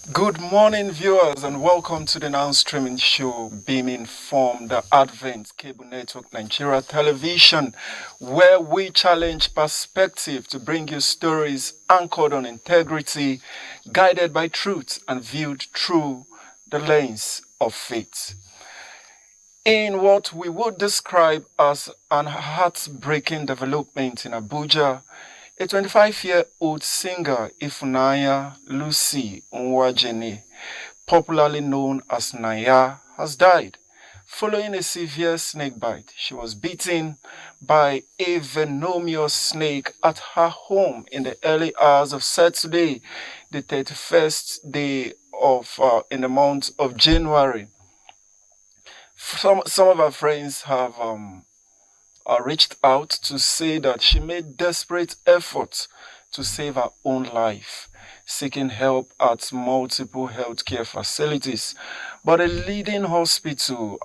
Good morning, viewers, and welcome to the now streaming show beaming from the Advent Cable Network Nigeria Television, where we challenge perspective to bring you stories anchored on integrity, guided by truth, and viewed through the lens of faith. In what we would describe as an heartbreaking development in Abuja, a 25-year-old singer, Ifunanya Lucy NWAGENE, popularly known as NANYAH, has died following a severe snake bite. She was bitten by a venomous snake at her home in the early hours of Saturday, the 31st day of in the month of January. Some of our friends have reached out to say that she made desperate efforts to save her own life, seeking help at multiple healthcare facilities. But a leading hospital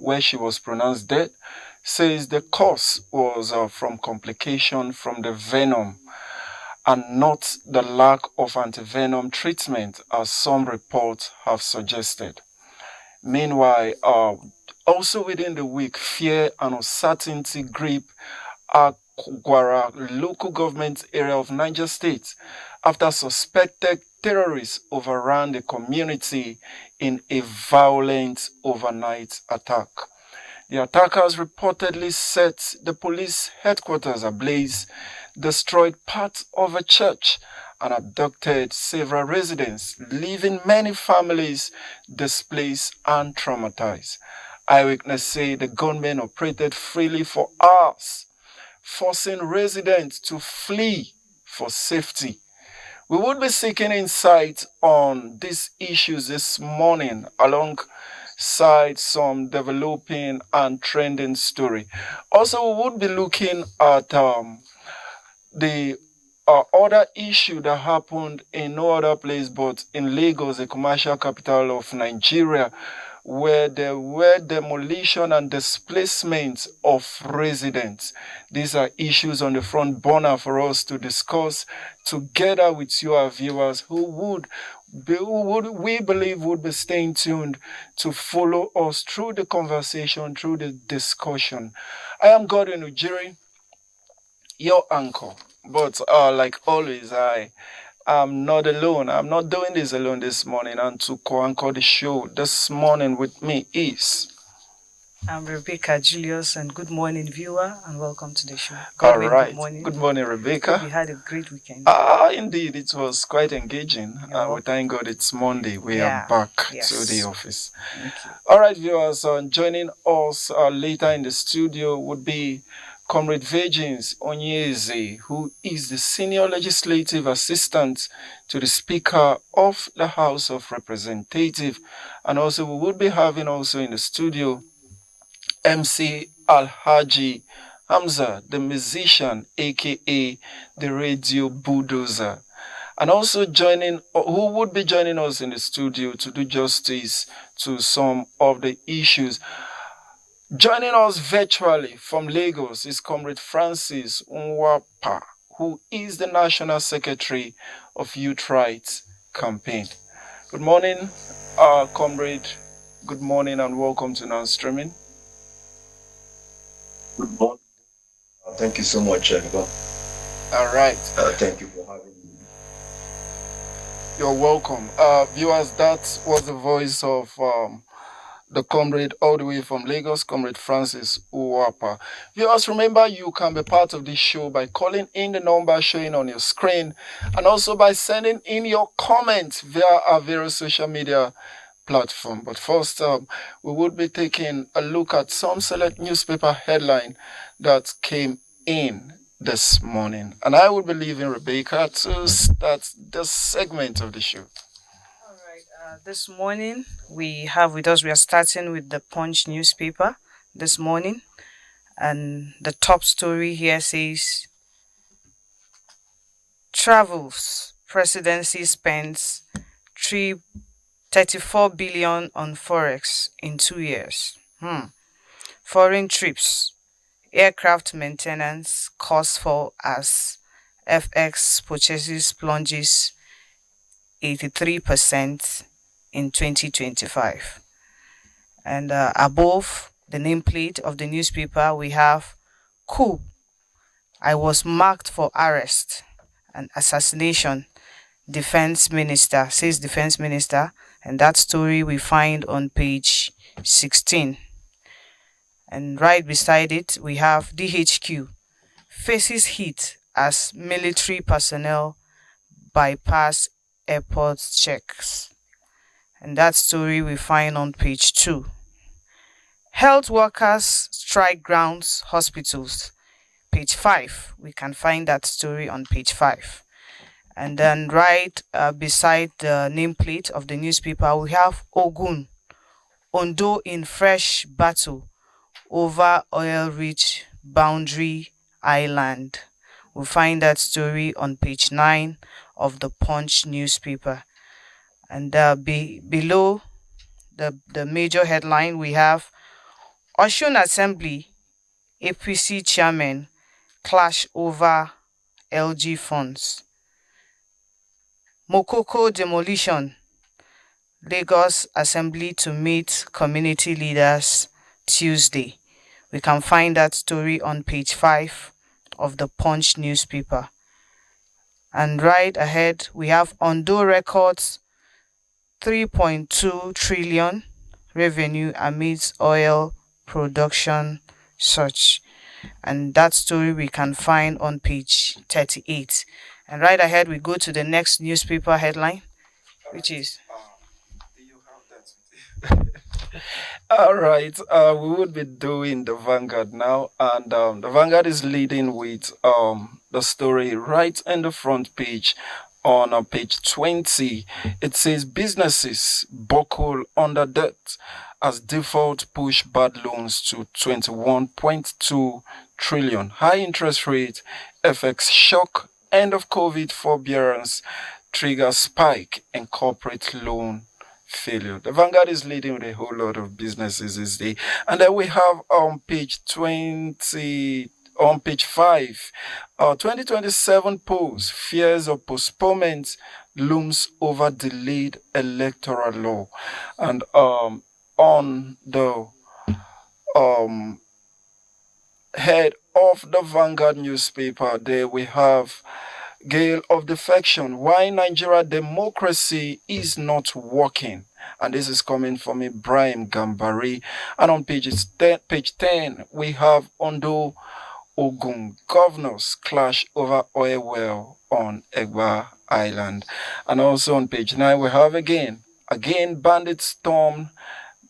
where she was pronounced dead says the cause was from complication from the venom and not the lack of anti-venom treatment, as some reports have suggested. Meanwhile, also within the week, fear and uncertainty grip Akwara local government area of Niger State after suspected terrorists overran the community in a violent overnight attack. The attackers reportedly set the police headquarters ablaze, destroyed part of a church, and abducted several residents, leaving many families displaced and traumatized. Eyewitnesses say the gunmen operated freely for hours, forcing residents to flee for safety. We would be seeking insight on these issues this morning alongside some developing and trending story. Also, we would be looking at the other issue that happened in no other place but in Lagos, the commercial capital of Nigeria, where there were demolition and displacement of residents. These are issues on the front burner for us to discuss together with you, our viewers, we believe would be staying tuned to follow us through the conversation, through the discussion. I am Gordon Ujiri, your uncle. But like always, I am not alone. I'm not doing this alone this morning. And to co-anchor the show this morning with me is... I'm Rebecca Julius, and good morning, viewer, and welcome to the show. All right. Good morning, Rebecca. Hope you had a great weekend. Indeed, it was quite engaging. We thank God it's Monday. We are back to the office. All right, viewers, joining us later in the studio would be Comrade Virgins Onyeze, who is the Senior Legislative Assistant to the Speaker of the House of Representatives. And also we would be having also in the studio MC Alhaji Hamza, the musician, aka the radio bulldozer. And also who would be joining us in the studio to do justice to some of the issues. Joining us virtually from Lagos is Comrade Francis Nwapa, who is the National Secretary of Youth Rights Campaign. Good morning, Comrade. Good morning and welcome to Now Streaming. Good morning. Thank you so much, Ego. All right. Thank you for having me. You're welcome. Viewers, that was the voice of the comrade all the way from Lagos, Comrade Francis Uwapa. Viewers, remember you can be part of this show by calling in the number showing on your screen and also by sending in your comments via our various social media platform. But first, we would be taking a look at some select newspaper headline that came in this morning. And I would be leaving Rebecca to start this segment of the show. All right. This morning, we are starting with the Punch newspaper this morning. And the top story here says, Travels, Presidency spends 34 billion on Forex in 2 years. Foreign trips, aircraft maintenance costs fall as FX purchases plunges 83% in 2025. And above the nameplate of the newspaper, we have coup. I was marked for arrest and assassination. Defense minister, says defense minister. And that story we find on page 16. And right beside it, we have DHQ. Faces hit as military personnel bypass airport checks. And that story we find on page 2. Health workers strike grounds hospitals. Page 5. We can find that story on page 5. And then right beside the nameplate of the newspaper, we have Ogun. Ondo in fresh battle over oil-rich boundary island. We'll find that story on page 9 of the Punch newspaper. And below the major headline, we have Osun Assembly, APC chairman clash over LG funds. Mokoko demolition, Lagos Assembly to meet community leaders Tuesday. We can find that story on page 5 of the Punch newspaper. And right ahead, we have Ondo records 3.2 trillion revenue amidst oil production surge. And that story we can find on page 38. And right ahead, we go to the next newspaper headline, which is... Do you have that? All right, we would be doing the Vanguard now, and the Vanguard is leading with the story right in the front page. On page 20, it says businesses buckle under debt as default push bad loans to 21.2 trillion. High interest rate, FX shock, end of COVID forbearance, trigger spike in corporate loan failure. The Vanguard is leading with a whole lot of businesses this day. And then we have on page 20, on page 5, 2027 polls, fears of postponement looms over delayed electoral law. And on the head of the Vanguard newspaper, there we have Gale of Defection, why Nigeria democracy is not working. And this is coming from Ibrahim Gambari. And on page 10, we have Ondo Ogun governors clash over oil well on Egba Island. And also on page 9, we have again bandits storm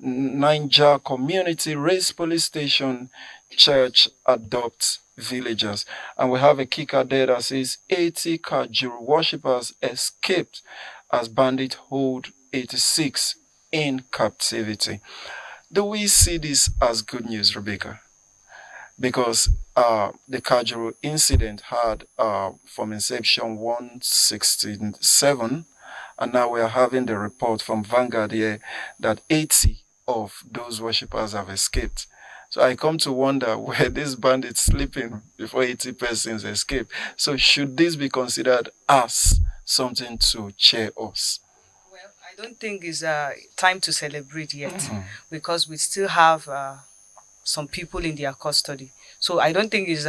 NANYAH community, race police station, church adopts villagers. And we have a kicker there that says 80 Kajuru worshippers escaped as bandits hold 86 in captivity. Do we see this as good news, Rebecca? Because the Kajuru incident had from inception 167, and now we are having the report from Vanguard here that 80 of those worshippers have escaped. So I come to wonder where these bandits sleeping before 80 persons escape. So should this be considered as something to cheer us? Well, I don't think it's time to celebrate yet because we still have some people in their custody. So I don't think it's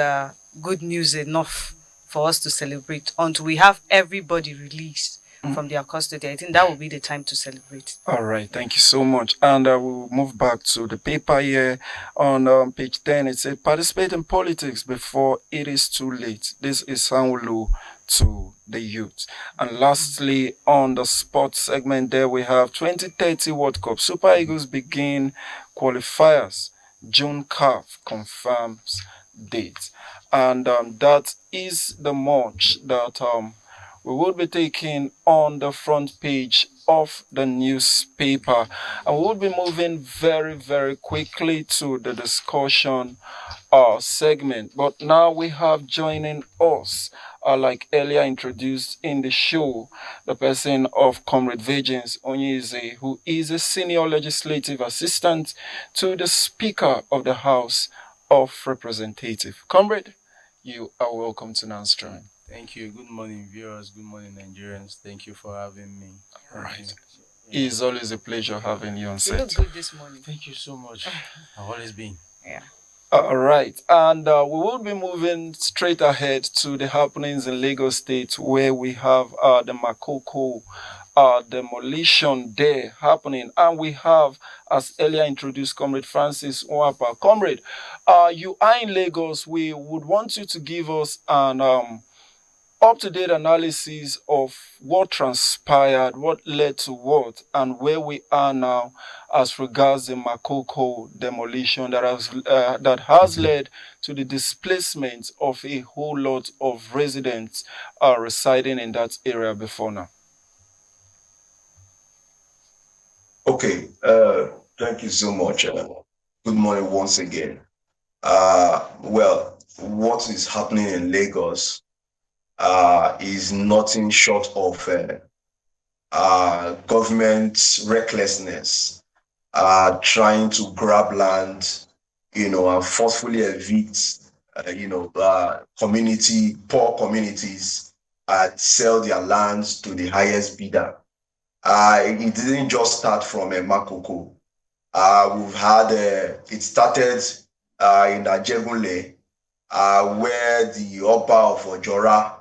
good news enough for us to celebrate until we have everybody released from their custody. I think that will be the time to celebrate. All right, thank you so much. And we'll move back to the paper here. On page 10, it says, participate in politics before it is too late. This is Sanwo-Olu to the youth. And lastly, on the sports segment there, we have 2030 World Cup. Super Eagles begin qualifiers. June CAF confirms date. And that is the march that we will be taking on the front page of the newspaper. And we will be moving very, very quickly to the discussion segment. But now we have joining us, like earlier introduced in the show, the person of Comrade Virgins Onyeze, who is a senior legislative assistant to the Speaker of the House of Representatives. Comrade, you are welcome to Nanstream. Thank you. Good morning, viewers. Good morning, Nigerians. Thank you for having me. All Thank you. right. Yeah. It's always a pleasure having you on You set. look good this morning. Thank you so much. I've always been. Yeah. All right. And we will be moving straight ahead to the happenings in Lagos State, where we have the Makoko demolition there happening. And we have, as earlier introduced, Comrade Francis Nwapa. Comrade, you are in Lagos. We would want you to give us an up-to-date analysis of what transpired, what led to what, and where we are now as regards the Makoko demolition that has led to the displacement of a whole lot of residents residing in that area before now. Okay, thank you so much. Good morning once again. Well, what is happening in Lagos is nothing short of government recklessness, trying to grab land, and forcefully evict, poor communities, sell their lands to the highest bidder. It didn't just start from Makoko. We've had it started in Ajegunle, where the Oba of Ojora,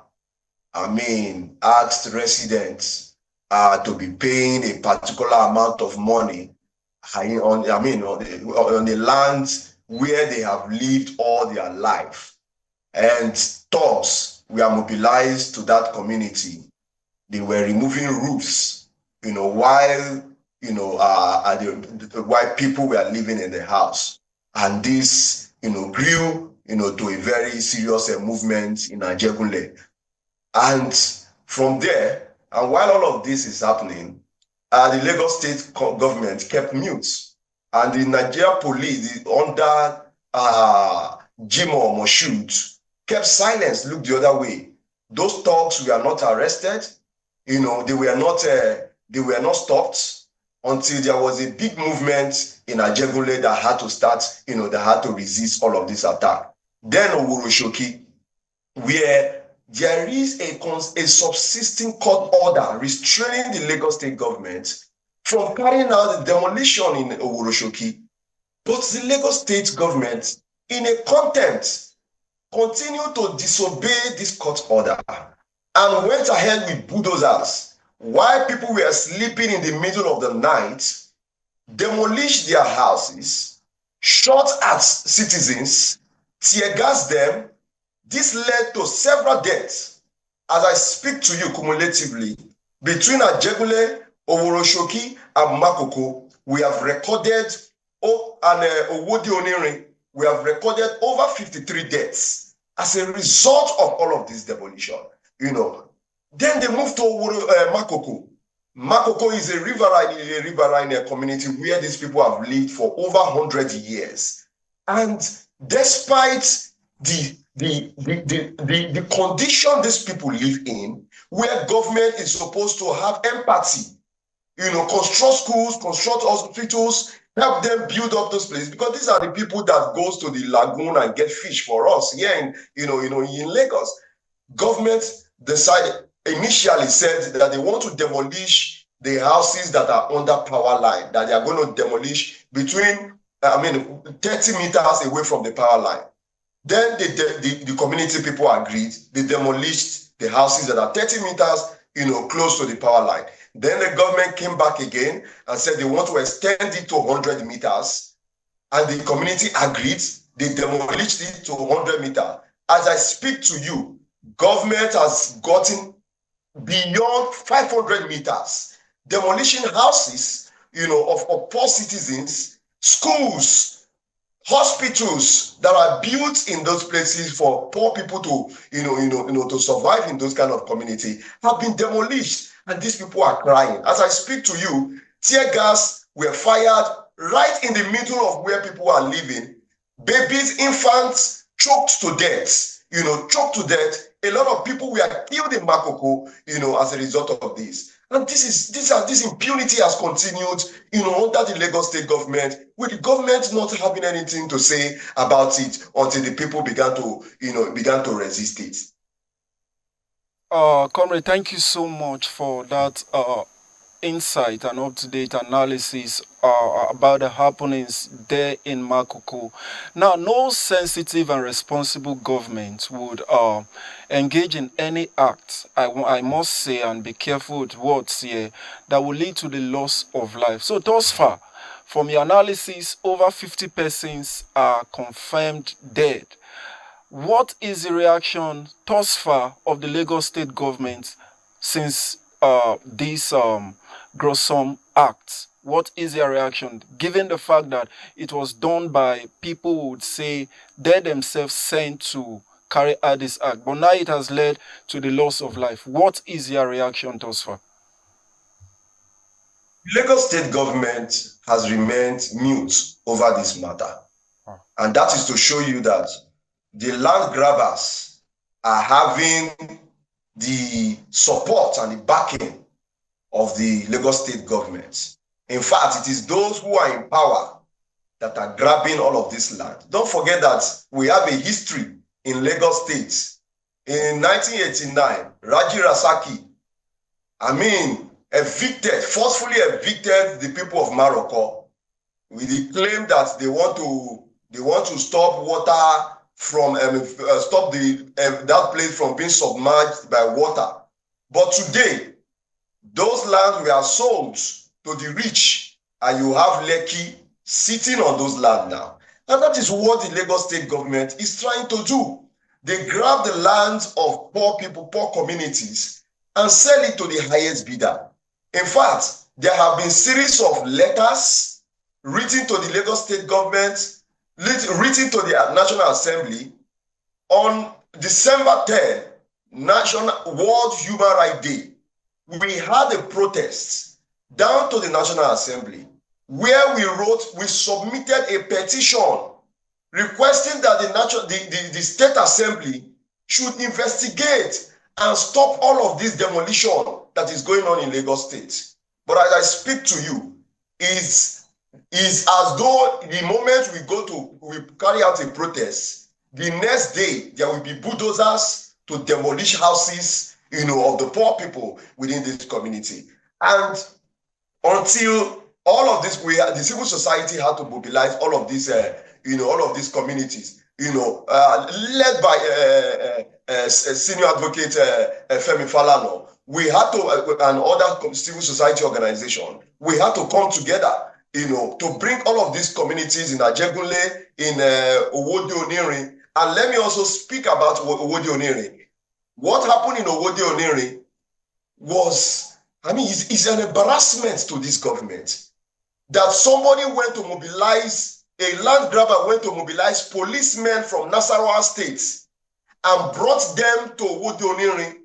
asked residents to be paying a particular amount of money on the land where they have lived all their life. And thugs were mobilized to that community. They were removing roofs, while while people were living in the house. And this, grew, to a very serious movement in Ajegunle. And from there, and while all of this is happening, the Lagos state government kept mute. And the Nigeria police, under Jimoh Moshood, kept silence, looked the other way. Those thugs were not arrested. They were not stopped until there was a big movement in Ajegunle that had to start, that had to resist all of this attack. Then Owuroshoki, where there is a subsisting court order restraining the Lagos state government from carrying out the demolition in Owuroshoki. But the Lagos state government, in a contempt, continued to disobey this court order and went ahead with bulldozers while people were sleeping in the middle of the night, demolished their houses, shot at citizens, tear gassed them. This led to several deaths. As I speak to you cumulatively, between Ajegunle, Owuroshoki, and Makoko, we have recorded, Owodi Onirin, we have recorded over 53 deaths as a result of all of this demolition. Then they moved to Makoko. Makoko is a riverine community where these people have lived for over 100 years. And despite the condition these people live in, where government is supposed to have empathy, construct schools, construct hospitals, help them build up those places, because these are the people that goes to the lagoon and get fish for us here in Lagos. Government initially said that they want to demolish the houses that are under power line, that they are going to demolish between 30 meters away from the power line. Then the community people agreed. They demolished the houses that are 30 meters, close to the power line. Then the government came back again and said they want to extend it to 100 meters. And the community agreed. They demolished it to 100 meters. As I speak to you, government has gotten beyond 500 meters, demolishing houses, of poor citizens, schools, hospitals that are built in those places for poor people to, to survive in those kind of community have been demolished, and these people are crying. As I speak to you, tear gas were fired right in the middle of where people are living. Babies, infants choked to death. A lot of people were killed in Makoko, as a result of this. And this impunity has continued, under the Lagos state government, with the government not having anything to say about it until the people began to resist it. Comrade, thank you so much for that insight and up-to-date analysis about the happenings there in Makoko. Now, no sensitive and responsible government would engage in any act, I must say, and be careful with words here, that will lead to the loss of life. So thus far, from your analysis, over 50 persons are confirmed dead. What is the reaction thus far of the Lagos state government since this gruesome act? What is their reaction, given the fact that it was done by people who would say they themselves sent to carry out this act, but now it has led to the loss of life? What is their reaction thus far? Lagos state government has remained mute over this matter. And that is to show you that the land grabbers are having the support and the backing of the Lagos state government. In fact, it is those who are in power that are grabbing all of this land. Don't forget that we have a history in Lagos state. In 1989, Raji Rasaki, forcefully evicted the people of Morocco with the claim that they want to stop water from stop that place from being submerged by water. But today, those lands were sold to the rich, and you have Lekki sitting on those lands now. And that is what the Lagos state government is trying to do. They grab the lands of poor people, poor communities, and sell it to the highest bidder. In fact, there have been series of letters written to the Lagos state government, written to the National Assembly on December 10, National World Human Rights Day. We had a protest down to the National Assembly where we submitted a petition requesting that the State Assembly should investigate and stop all of this demolition that is going on in Lagos State. But as I speak to you, is as though the moment we carry out a protest, the next day there will be bulldozers to demolish houses, of the poor people within this community. And until all of this, the civil society had to mobilize all of these, all of these communities, led by senior advocate Femi Falana. We had to, and other civil society organization, we had to come together, to bring all of these communities in Ajegunle, in Owode Oniri. And let me also speak about Owode Oniri. What happened in Owode Oniri was, it's an embarrassment to this government that somebody went to mobilize, a land grabber went to mobilize policemen from Nasarawa State and brought them to Owode Oniri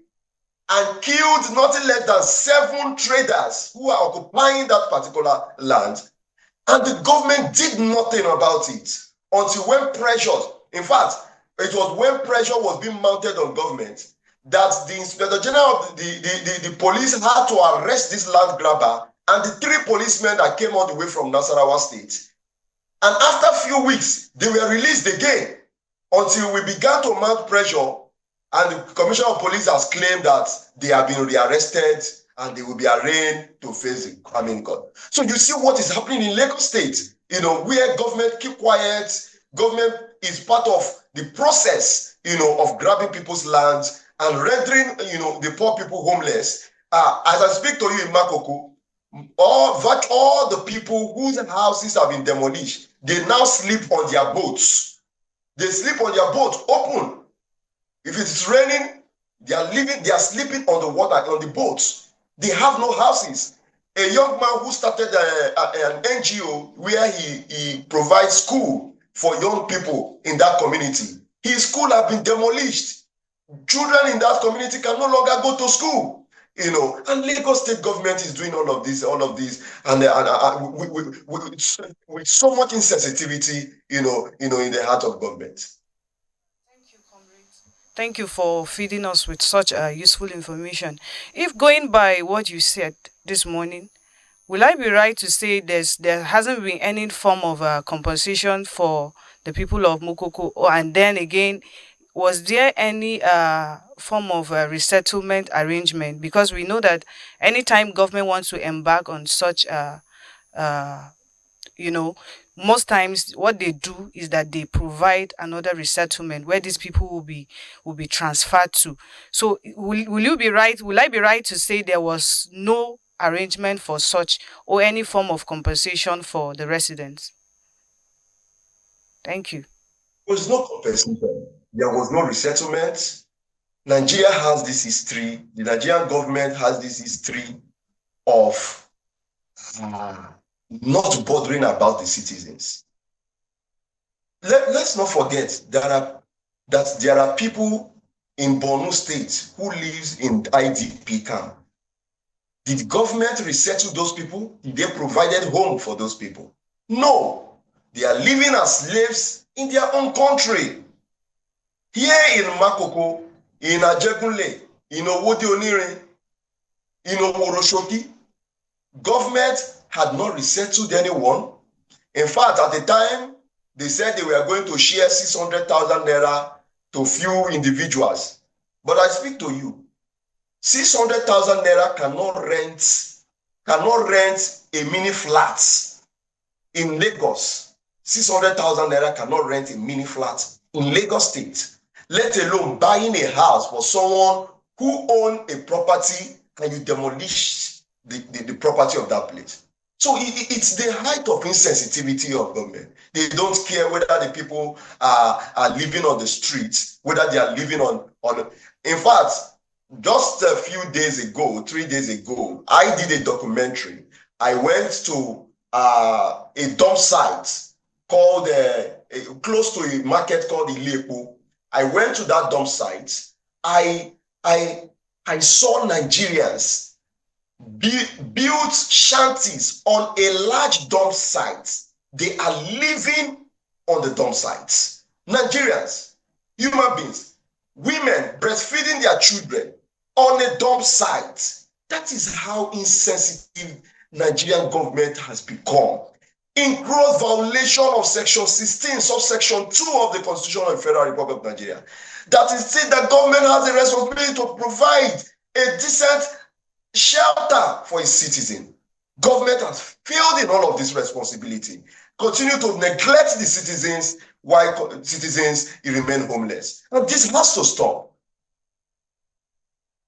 and killed nothing less than 7 traders who are occupying that particular land. And the government did nothing about it until when pressure, in fact, it was when pressure was being mounted on government that the Inspector General of the police had to arrest this land grabber and the 3 policemen that came all the way from Nasarawa State. And after a few weeks, they were released again until we began to mount pressure, and the Commissioner of Police has claimed that they have been rearrested and they will be arraigned to face the court. So you see what is happening in Lagos State, where government keep quiet, government is part of the process, of grabbing people's lands and rendering, the poor people homeless. As I speak to you in Makoko, all the people whose houses have been demolished, they now sleep on their boats. They sleep on their boats open. If it's raining, they are sleeping on the water, on the boats. They have no houses. A young man who started an NGO where he provides school for young people in that community. His school has been demolished. Children in that community can no longer go to school, and Lagos state government is doing all of this, and with so much insensitivity, in the heart of government. Thank you for feeding us with such useful information. If going by what you said this morning, will I be right to say there hasn't been any form of compensation for the people of Mukoko? And then again, was there any form of resettlement arrangement? Because we know that anytime government wants to embark on such you know, most times what they do is that they provide another resettlement where these people will be transferred to. So will you be right? Will I be right to say there was no arrangement for such or any form of compensation for the residents? Thank you. There was no compensation. There was no resettlement. Nigeria has this history. The Nigerian government has this history of not bothering about the citizens. Let's not forget that there are people in Borno State who lives in IDP camp. Did government resettle those people? Did they provided home for those people? No. They are living as slaves in their own country. Here in Makoko, in Ajegunle, in Owode Onirin, in Omoroshoki, government had not resettled anyone. In fact, at the time, they said they were going to share 600,000 naira to few individuals. But I speak to you, 600,000 naira cannot rent a mini flat in Lagos. 600,000 naira cannot rent a mini flat in Lagos State, let alone buying a house for someone who owns a property and you demolish the property of that place. So it's the height of insensitivity of government. They don't care whether the people are living on the streets, whether they are living on. In fact, just a few days ago, 3 days ago, I did a documentary. I went to a dump site called close to a market called Ilepo. I went to that dump site. I saw Nigerians built shanties on a large dump site. They are living on the dump sites. Nigerians, human beings, women breastfeeding their children on a dump site. That is how insensitive Nigerian government has become. In gross violation of Section 16, subsection 2 of the Constitution of the Federal Republic of Nigeria, that is said that government has a responsibility to provide a decent shelter for its citizen. Government has failed in all of this responsibility. Continue to neglect the citizens while citizens remain homeless. And this has to stop.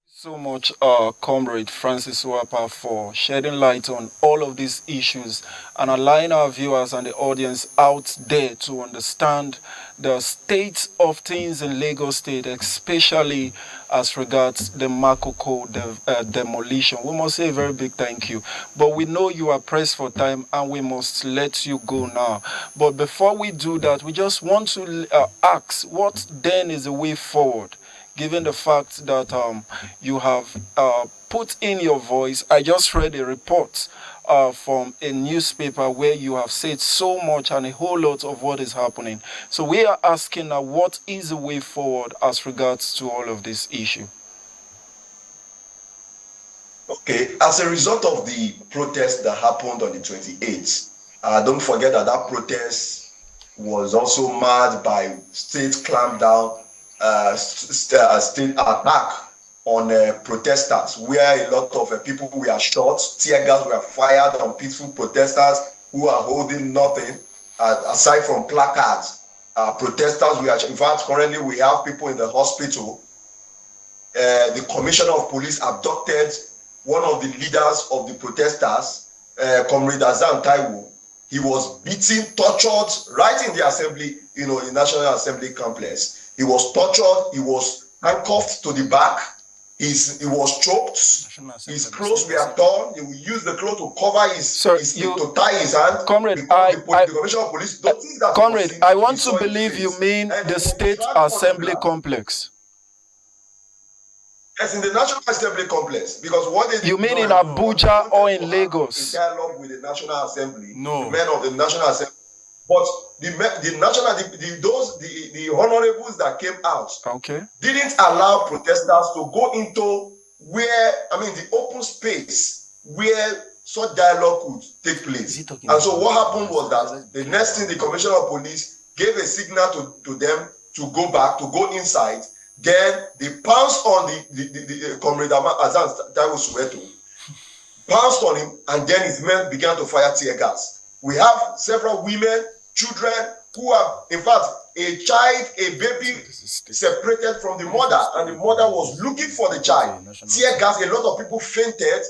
So much, Comrade Francis Wapa, for shedding light on all of these issues and allowing our viewers and the audience out there to understand the state of things in Lagos State, especially as regards the Makoko demolition. We must say a very big thank you. But we know you are pressed for time and we must let you go now. But before we do that, we just want to ask, what then is the way forward? Given the fact that you have put in your voice, I just read a report from a newspaper where you have said so much and a whole lot of what is happening. So we are asking now, what is the way forward as regards to all of this issue? Okay, as a result of the protest that happened on the 28th, don't forget that protest was also marred by state clampdown, state attack on protesters, where a lot of people were shot, tear gas were fired on peaceful protesters who are holding nothing aside from placards. Protesters were, in fact, currently we have people in the hospital. The commissioner of police abducted one of the leaders of the protesters, Comrade Azan Taiwo. He was beaten, tortured right in the assembly, in the National Assembly complex. He was tortured, he was handcuffed to the back, he was choked, his clothes were torn, he will use the cloth to cover to tie his hand. Comrade, the Commissioner of Police noticed that. Comrade, I want to believe you mean the State Assembly complex. Yes, in the National Assembly complex, because what they you mean in Abuja or in Lagos? A dialogue with the National Assembly, no. The men of the National Assembly. But the honorables that came out didn't allow protesters to go into the open space where such dialogue could take place. And so what happened was that the next thing, the Commissioner of Police gave a signal to them to go back, to go inside. Then they pounced on the Comrade Azan Taiwo Soweto, pounced on him, and then his men began to fire tear gas. We have several women, children who are, in fact, a child, a baby separated from the mother, and the mother was looking for the child. Tear gas, a lot of people fainted.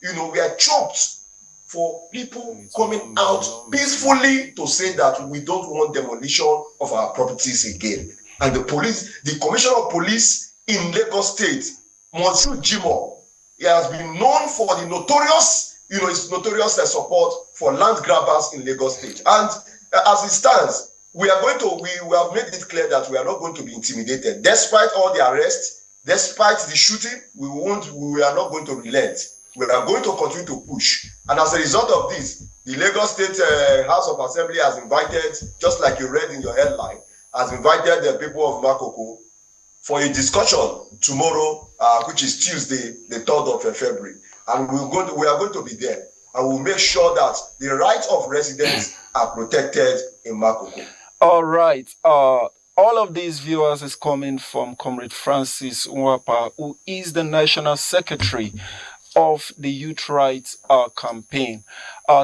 We are choked for people coming out peacefully to say that we don't want demolition of our properties again. And the Commissioner of Police in Lagos State, Monsieur Jimo, he has been known for the notorious, his notorious support for land grabbers in Lagos State. And as it stands, we have made it clear that we are not going to be intimidated. Despite all the arrests, despite the shooting, we are not going to relent. We are going to continue to push. And as a result of this, the Lagos State House of Assembly has invited, just like you read in your headline, has invited the people of Makoko for a discussion tomorrow, which is Tuesday, the 3rd of February. And we are going to be there. And we'll make sure that the rights of residents are protected in Makoko. All right. All of these viewers is coming from Comrade Francis Nwapa, who is the National Secretary of the Youth Rights Campaign.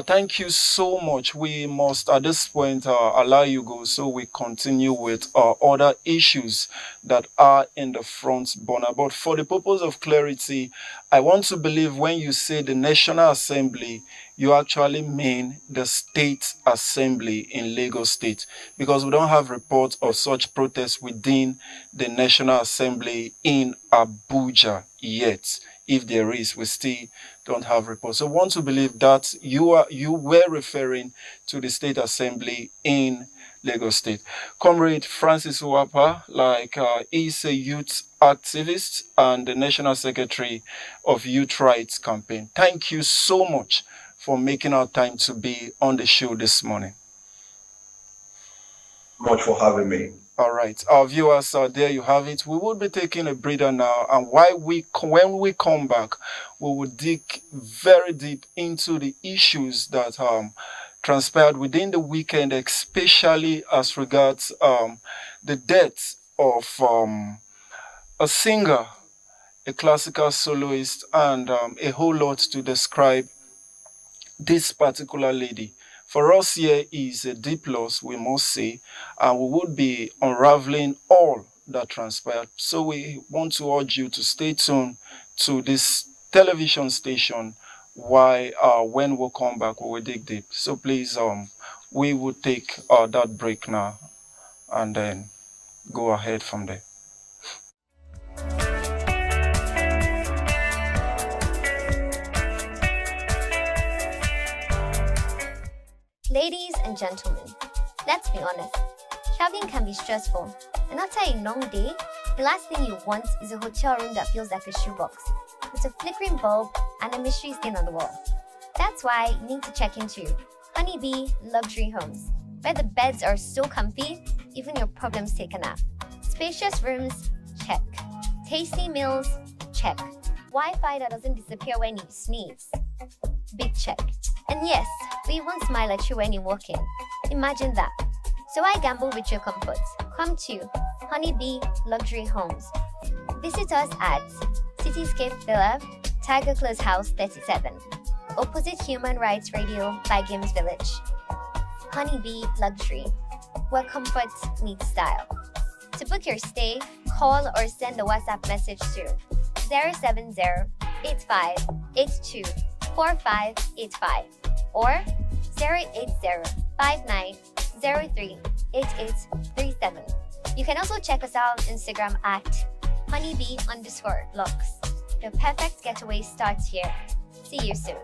Thank you so much. We must, at this point, allow you go so we continue with other issues that are in the front burner. But for the purpose of clarity, I want to believe when you say the National Assembly, you actually mean the State Assembly in Lagos State, because we don't have reports of such protests within the National Assembly in Abuja yet. If there is, we still don't have reports. So I want to believe that you were referring to the State Assembly in Lagos State. Comrade Francis Nwapa, is a youth activist and the National Secretary of Youth Rights Campaign. Thank you so much for making our time to be on the show this morning. Much for having me. All right, our viewers, there you have it. We will be taking a breather now, and when we come back, we will dig very deep into the issues that transpired within the weekend, especially as regards the death of a singer, a classical soloist, and a whole lot to describe this particular lady. For us here is a deep loss, we must say, and we would be unraveling all that transpired. So we want to urge you to stay tuned to this television station while when we come back, we will dig deep. So please, we will take that break now and then go ahead from there. Ladies and gentlemen, let's be honest, traveling can be stressful, and after a long day, the last thing you want is a hotel room that feels like a shoebox, with a flickering bulb and a mystery stain on the wall. That's why you need to check into Honeybee Luxury Homes, where the beds are so comfy, even your problems take a nap. Spacious rooms? Check. Tasty meals? Check. Wi-Fi that doesn't disappear when you sneeze? Big check. And yes, we won't smile at you when you walk in. Imagine that. So why gamble with your comfort? Come to Honeybee Luxury Homes. Visit us at Cityscape Villa, Tiger Close House 37, opposite Human Rights Radio by Games Village. Honeybee Luxury, where comfort meets style. To book your stay, call or send a WhatsApp message to 070-8582-4585 or 080-5903-8837. You can also check us out on Instagram at honeybee_lux. The perfect getaway starts here. See you soon.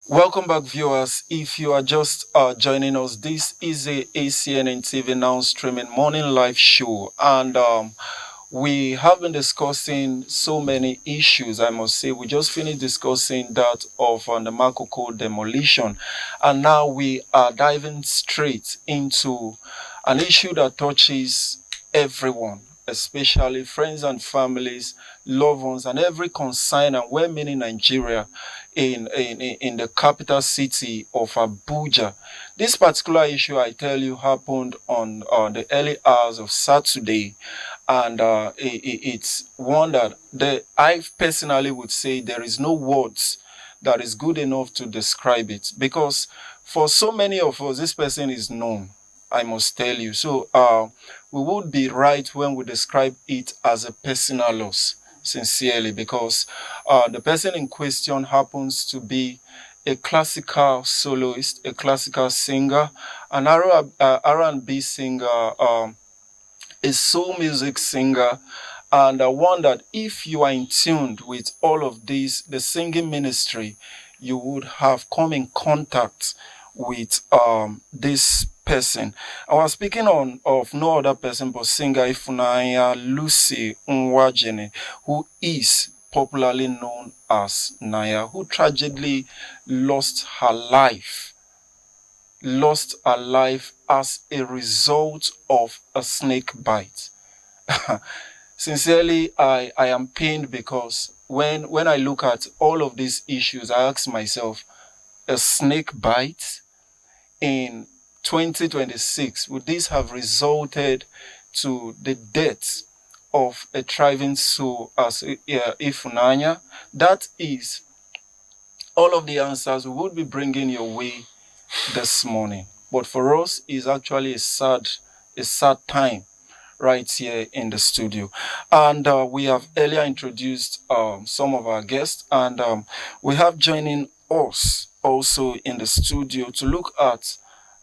Welcome back, viewers. If you are just joining us, this is a ACNNTV now streaming morning live show, and we have been discussing so many issues. I must say, we just finished discussing that of the Makoko demolition, and now we are diving straight into an issue that touches everyone, especially friends and families, loved ones, and every concerned and well-meaning Nigeria in the capital city of Abuja. This particular issue, I tell you, happened on the early hours of Saturday, and it's one that I personally would say there is no words that is good enough to describe it, because for so many of us, this person is known, I must tell you. So we would be right when we describe it as a personal loss, sincerely, because the person in question happens to be a classical soloist, a classical singer, an R&B singer, a soul music singer, and one that if you are in tune with all of these, the singing ministry, you would have come in contact with this person. I was speaking of no other person but singer Ifunanya Lucy NWAGENE, who is popularly known as NANYAH, who tragically lost her life as a result of a snake bite. Sincerely, I am pained, because when I look at all of these issues, I ask myself, a snake bite in 2026, would this have resulted to the death of a thriving soul as Ifunanya? That is all of the answers we would be bringing your way this morning. But for us, it's actually a sad time right here in the studio. And we have earlier introduced some of our guests, and we have joining us also in the studio to look at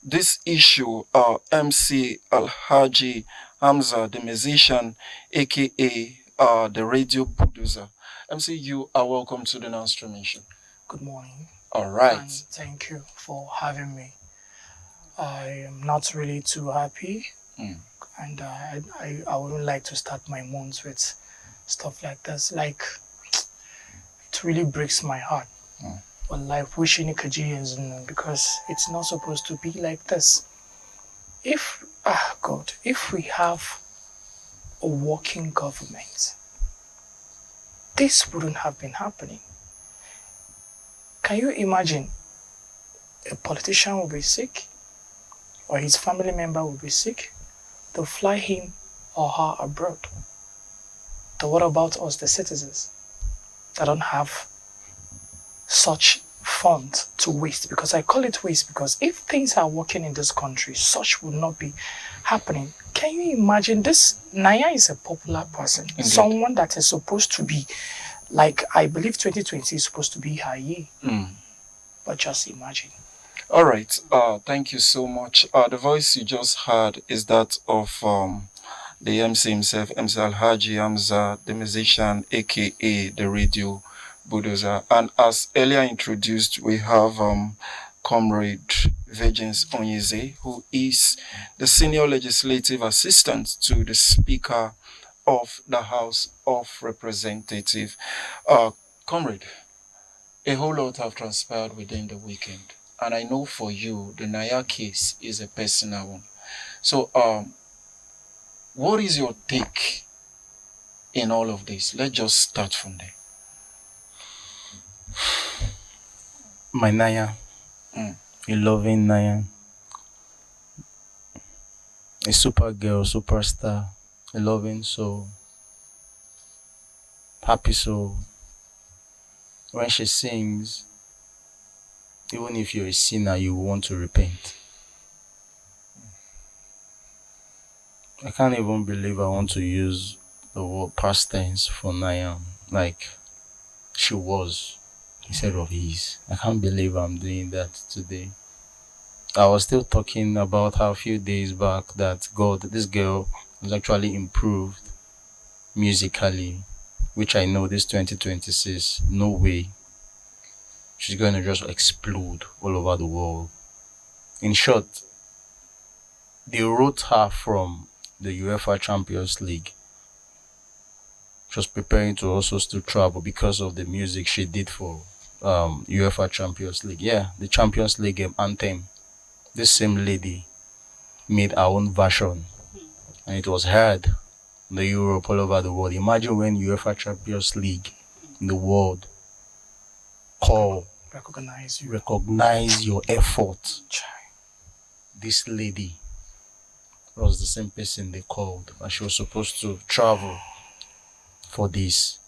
this issue, MC Alhaji Hamza, the musician, aka the radio bulldozer. MC, you are welcome to the non-streamation. Good morning. All right. And thank you for having me. I am not really too happy. And I wouldn't like to start my months with stuff like this. Like, it really breaks my heart. But life wishing it could use, because it's not supposed to be like this. If we have a working government, this wouldn't have been happening. Can you imagine a politician will be sick, or his family member will be sick? They'll fly him or her abroad. But what about us, the citizens, that don't have such funds to waste? Because I call it waste, because if things are working in this country, such would not be happening. Can you imagine this? NANYAH is a popular person, indeed. Someone that is supposed to be, like, I believe 2020 is supposed to be her year. But just imagine. All right. Thank you so much. The voice you just heard is that of the MC himself, MC Alhaji Hamza, the musician, aka the radio bulldozer. And as earlier introduced, we have Comrade Virgins Onyeze, who is the senior legislative assistant to the Speaker of the House of Representatives. Comrade, a whole lot have transpired within the weekend. And I know for you, the NANYAH case is a personal one. So, what is your take in all of this? Let's just start from there. My NANYAH, a loving NANYAH, a super girl, superstar, a loving soul, happy soul. When she sings, even if you're a sinner, you want to repent. I can't even believe I want to use the word past tense for NANYAH. Like, she was instead of is. I can't believe I'm doing that today. I was still talking about how a few days back that this girl was actually improved musically, which I know this 2026, no way. She's going to just explode all over the world. In short, they wrote her from the UEFA Champions League. She was preparing to also still travel because of the music she did for UEFA Champions League. Yeah, the Champions League anthem. This same lady made her own version, and it was heard the Europe, all over the world. Imagine when UEFA Champions League in the world recognize your effort. This lady was the same person they called, and she was supposed to travel for this.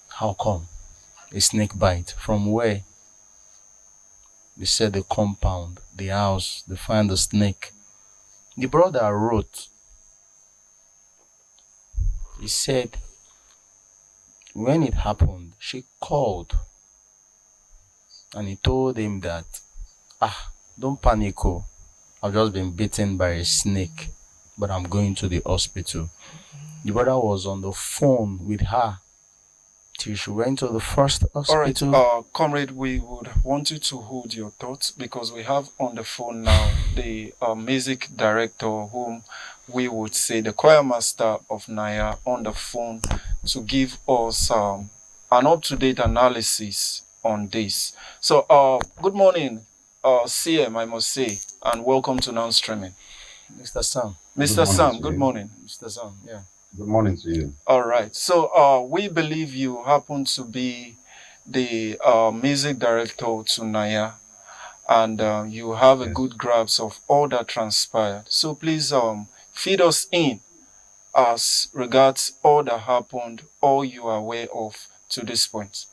How come? A snake bite. From where? They said the compound, the house, they find the snake. The brother wrote, he said, when it happened, she called and he told him that, don't panic, I've just been bitten by a snake, but I'm going to the hospital. The brother was on the phone with her till she went to the first hospital. All right, comrade, we would want you to hold your thoughts because we have on the phone now the music director, whom we would say the choir master of NANYAH, on the phone to give us an up-to-date analysis on this. So, good morning, CM, I must say, and welcome to Now Streaming. Mr. Sam. Mr. Sam, good morning. Mr. Sam, yeah. Good morning to you. All right. So we believe you happen to be the music director to NANYAH, and you have a good grasp of all that transpired. So please feed us in as regards all that happened, all you are aware of to this point.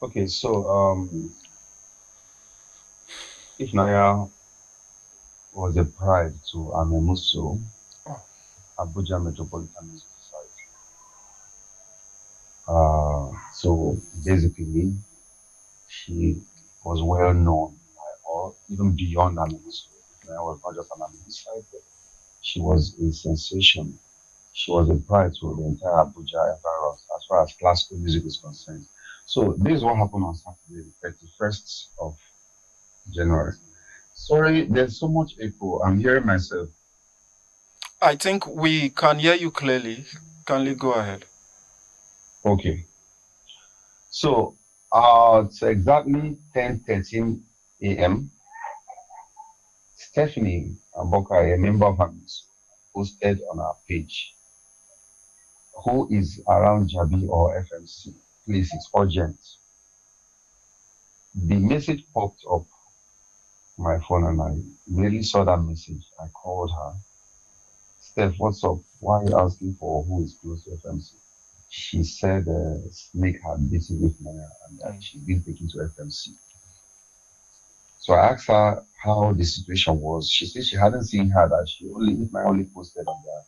Okay, so if NANYAH was a pride to Amemuso, Abuja Metropolitan Music Society. So basically, she was well known by all, even beyond Amemuso. NANYAH was not just an Amemuso, but she was a sensation. She was a pride to the entire Abuja environment as far as classical music is concerned. So this is what happened on Saturday, the 31st of January. Sorry, there's so much echo. I'm hearing myself. I think we can hear you clearly. Kindly go ahead. Okay. So it's exactly 10:13 a.m. Stephanie Aboka, a member of Amis, posted on our page, who is around Jabi or FMC. Please, it's urgent. The message popped up my phone and I really saw that message. I called her. Steph, what's up? Why are you asking for who is close to FMC? She said snake had bitten with NANYAH and that she'd been taken to FMC. So I asked her how the situation was. She said she hadn't seen her, that NANYAH only posted on their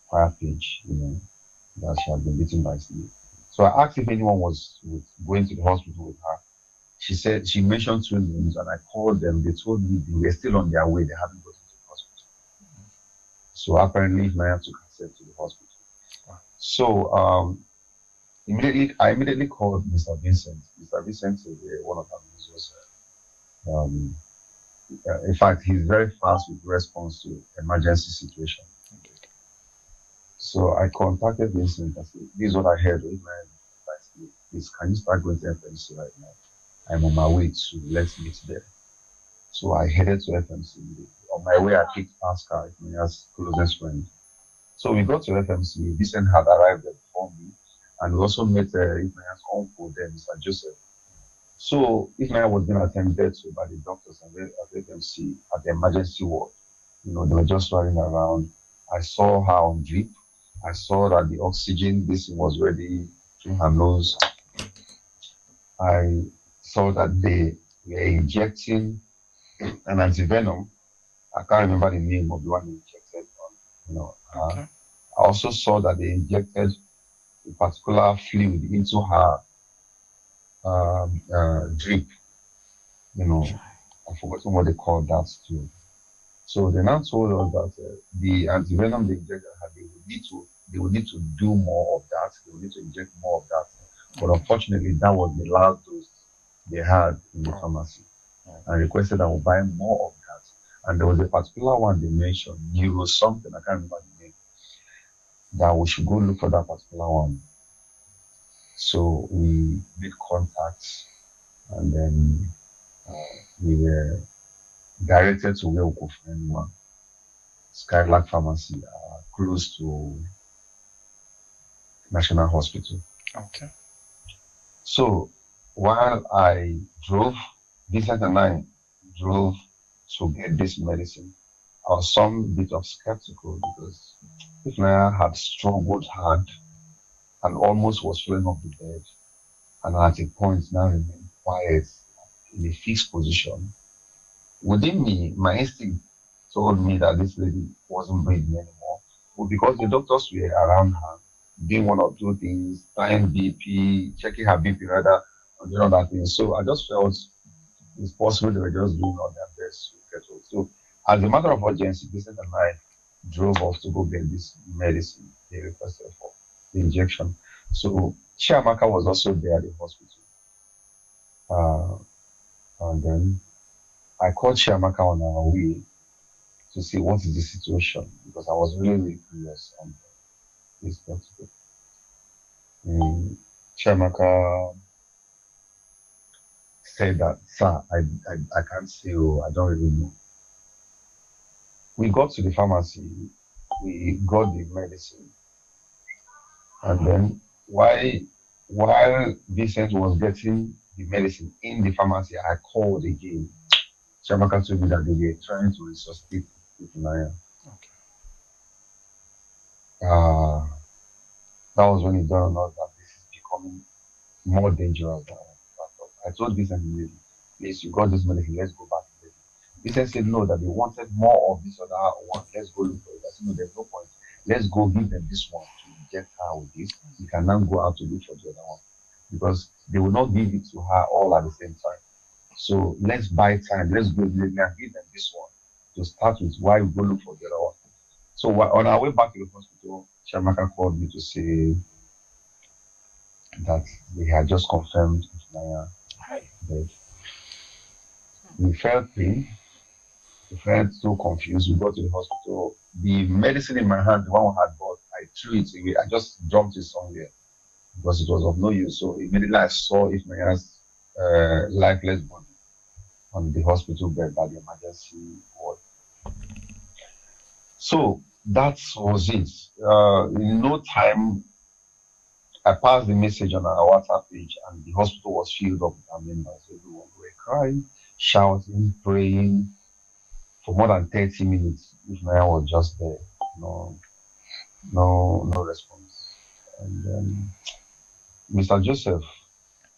fire page, that she had been bitten by snake. So I asked if anyone was going to the hospital with her. She said she mentioned 2 names and I called them. They told me they were still on their way. They hadn't gotten to the hospital. So apparently NANYAH took herself to the hospital. So I immediately called Mr. Vincent. Mr. Vincent is one of our users. In fact, he's very fast with response to emergency situation. So I contacted Vincent and said, this is what I heard. Please, can you start going to FMC right now? I'm on my way to let's meet there. So I headed to FMC. On my way, I picked Pascal, NANYAH's closest friend. So we got to FMC. Vincent had arrived there before me, and we also met NANYAH's uncle there, Mr. Joseph. So NANYAH was being attended to by the doctors and at FMC at the emergency ward. They were just running around. I saw her on drip. I saw that the oxygen was ready through her nose. I saw that they were injecting an anti-venom. I can't remember the name of the one they injected on. Okay. I also saw that they injected a particular fluid into her drip. I've forgotten what they called that too. So they now told us that the anti-venom they injected her, they would need to do more of that. They would need to inject more of that. But unfortunately, that was the last dose they had in the pharmacy. And requested that we buy more of that. And there was a particular one they mentioned, Neuro something, I can't remember the name, that we should go look for that particular one. So we made contacts and then we were directed to where we could find one. Skylark Pharmacy, close to National Hospital. Okay. So while I drove, Vincent and I drove to get this medicine, I was some bit of skeptical because Ifunanya had struggled hard and almost was falling off the bed, and at a point now remained quiet in a fixed position. Within me, my instinct told me that this lady wasn't breathing anymore. But because the doctors were around her, doing one or two things, trying BP, checking her BP rather, and doing other things. So I just felt it's possible they were just doing all their best to get well. So as a matter of urgency, Vincent and I drove off to go get this medicine they requested for the injection. So Chiamaka was also there at the hospital. And then I called Chiamaka on our way to see what is the situation because I was really, really curious on this topic. Chiamaka said that, sir, I can't say, oh, I don't really know. We got to the pharmacy, we got the medicine, and then while Vincent was getting the medicine in the pharmacy, I called again. Chiamaka told me that they were trying to resuscitate Ifunanya. Okay. That was when it dawned on us that this is becoming more dangerous than I thought. I told Vincent immediately, please, you got this medicine, let's go back to it. Vincent said no, that they wanted more of this other one. Let's go look for it. I said, no, there's no point. Let's go give them this one to inject her with this. We can now go out to look for the other one. Because they will not give it to her all at the same time. So let's buy time. Let's go and give them this one to start with while we go look for the other one. So on our way back to the hospital, Chiamaka called me to say that they had just confirmed Ifunanya dead. We felt pain. We felt so confused. We got to the hospital. The medicine in my hand, the one we had bought, I threw it away. I just dumped it somewhere because it was of no use. So immediately I saw Ifunanya's lifeless body on the hospital bed by the emergency ward. So that was it. In no time, I passed the message on our WhatsApp page, and the hospital was filled up with our members. Everyone were crying, shouting, praying for more than 30 minutes. Ifunanya was just there, no response. And then Mr. Joseph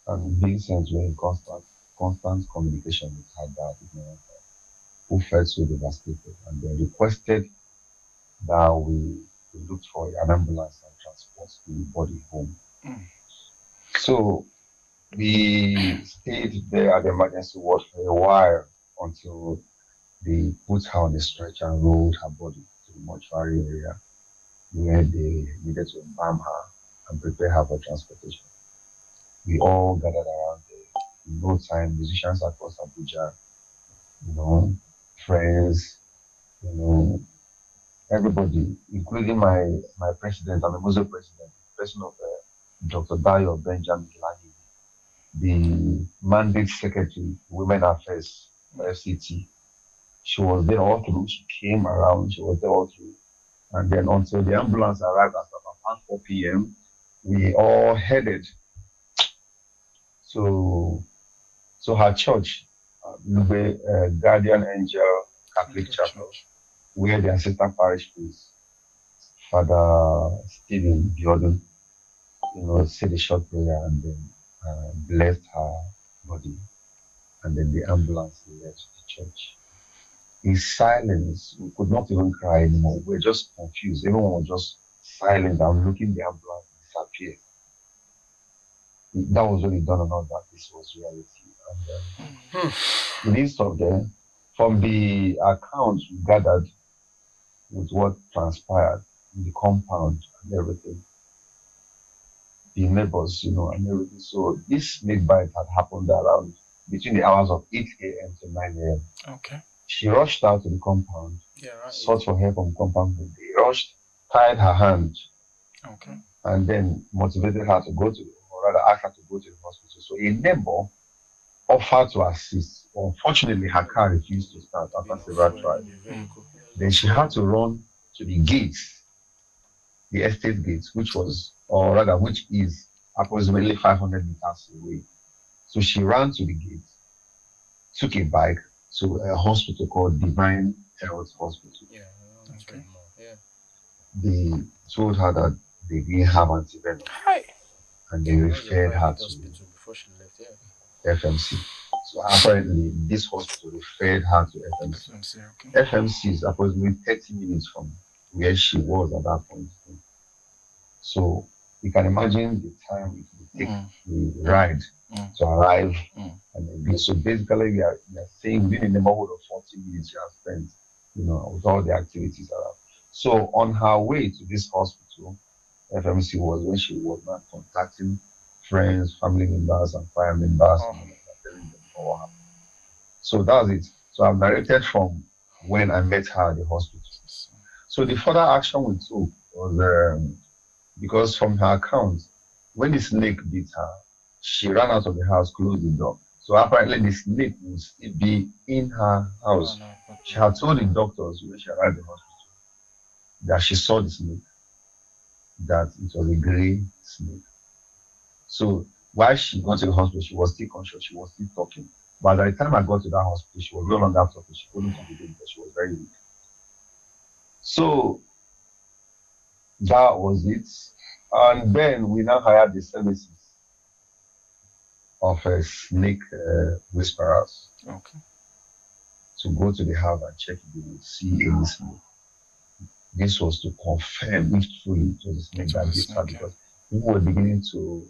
and Vincent were in constant communication with her dad, who felt so devastated, and they requested that we looked for an ambulance and transport the body home. So we stayed there at the emergency ward for a while until they put her on a stretcher and rolled her body to the mortuary area where they needed to embalm her and prepare her for transportation. We all gathered around there. In no time, musicians across Abuja, friends, everybody, including my president and the Muslim president, the person of Dr. Dayo Benjamin Langi, the mandate secretary, Women Affairs, FCT. She was there all through. She came around. She was there all through. And then until the ambulance arrived at about 4 p.m., we all headed to her church, Lube Guardian Angel Catholic Chapel, where the assistant parish priest, Father Stephen Jordan, said a short prayer and then blessed her body. And then the ambulance left the church. In silence, we could not even cry anymore. We were just confused. Everyone was just silent and looking the ambulance disappear. That was when it dawned on us that this was reality. And we didn't stop there. From the accounts we gathered with what transpired in the compound and everything, the neighbors, and everything. So this snake bite had happened around between the hours of 8 a.m. to 9 a.m. Okay. She rushed out to the compound, sought for help from the compound. They rushed, tied her hand, and then motivated her to go to, or rather asked her to go to the hospital. So a neighbor offered to assist. Unfortunately, her car refused to start after several tries. Then she had to run to the gates, the estate gates, which is approximately 500 meters away. So she ran to the gate, took a bike to a hospital called Divine Health Hospital. Yeah, okay. Yeah. They told her that they didn't have anti-venom, Hi. and they referred her to Before she left, yeah. FMC. So apparently, this hospital referred her to FMC. okay. FMC is approximately 30 minutes from where she was at that point. So you can imagine the time it would take the ride to arrive. And then, so basically, we are saying within a neighborhood of 40 minutes you have spent, with all the activities around. So on her way to this hospital, FMC was when she was not contacting friends, family members, and fire members, telling them what happened. So that's it. So I've narrated from when I met her at the hospital. So the further action we took was because from her account, when the snake bit her, she ran out of the house, closed the door. So apparently the snake would still be in her house. She had told the doctors when she arrived at the hospital that she saw the snake, that it was a gray snake. So while she got to the hospital, she was still conscious, she was still talking. But by the time I got to that hospital, she was no longer talking. She couldn't talk again because she was very weak. So that was it. And then we now hired the services of a snake whisperers to go to the house and check if they would see any snake. This was to confirm if truly it was a snake that bit her, because people were beginning to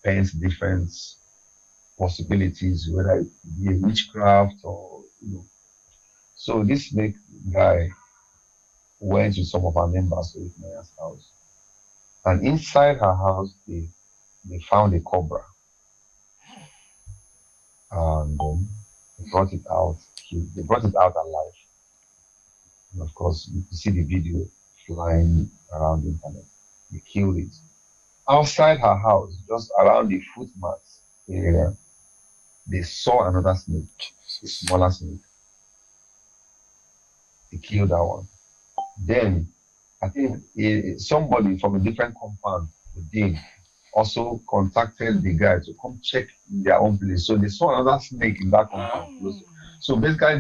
paint different possibilities, whether it be a witchcraft or. So this snake guy went to some of our members to Ifunanya's house, and inside her house they found a cobra, and they brought it out. They brought it out alive. And of course, you can see the video flying around the internet. They killed it. Outside her house, just around the footmats area, they saw another snake, a smaller snake. They killed that one. Then, I think somebody from a different compound within also contacted the guy to come check in their own place. So they saw another snake in that compound close. So basically,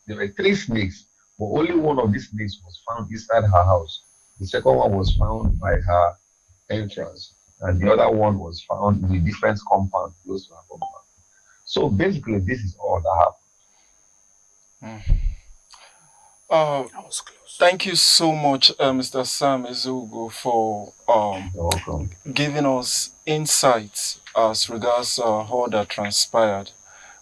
there were three snakes, but only one of these snakes was found inside her house. The second one was found by her entrance, and the other one was found in a different compound close to her compound. So basically, this is all that happened. That was close. Thank you so much, Mr. Sam Ezugo, for giving us insights as regards all that transpired.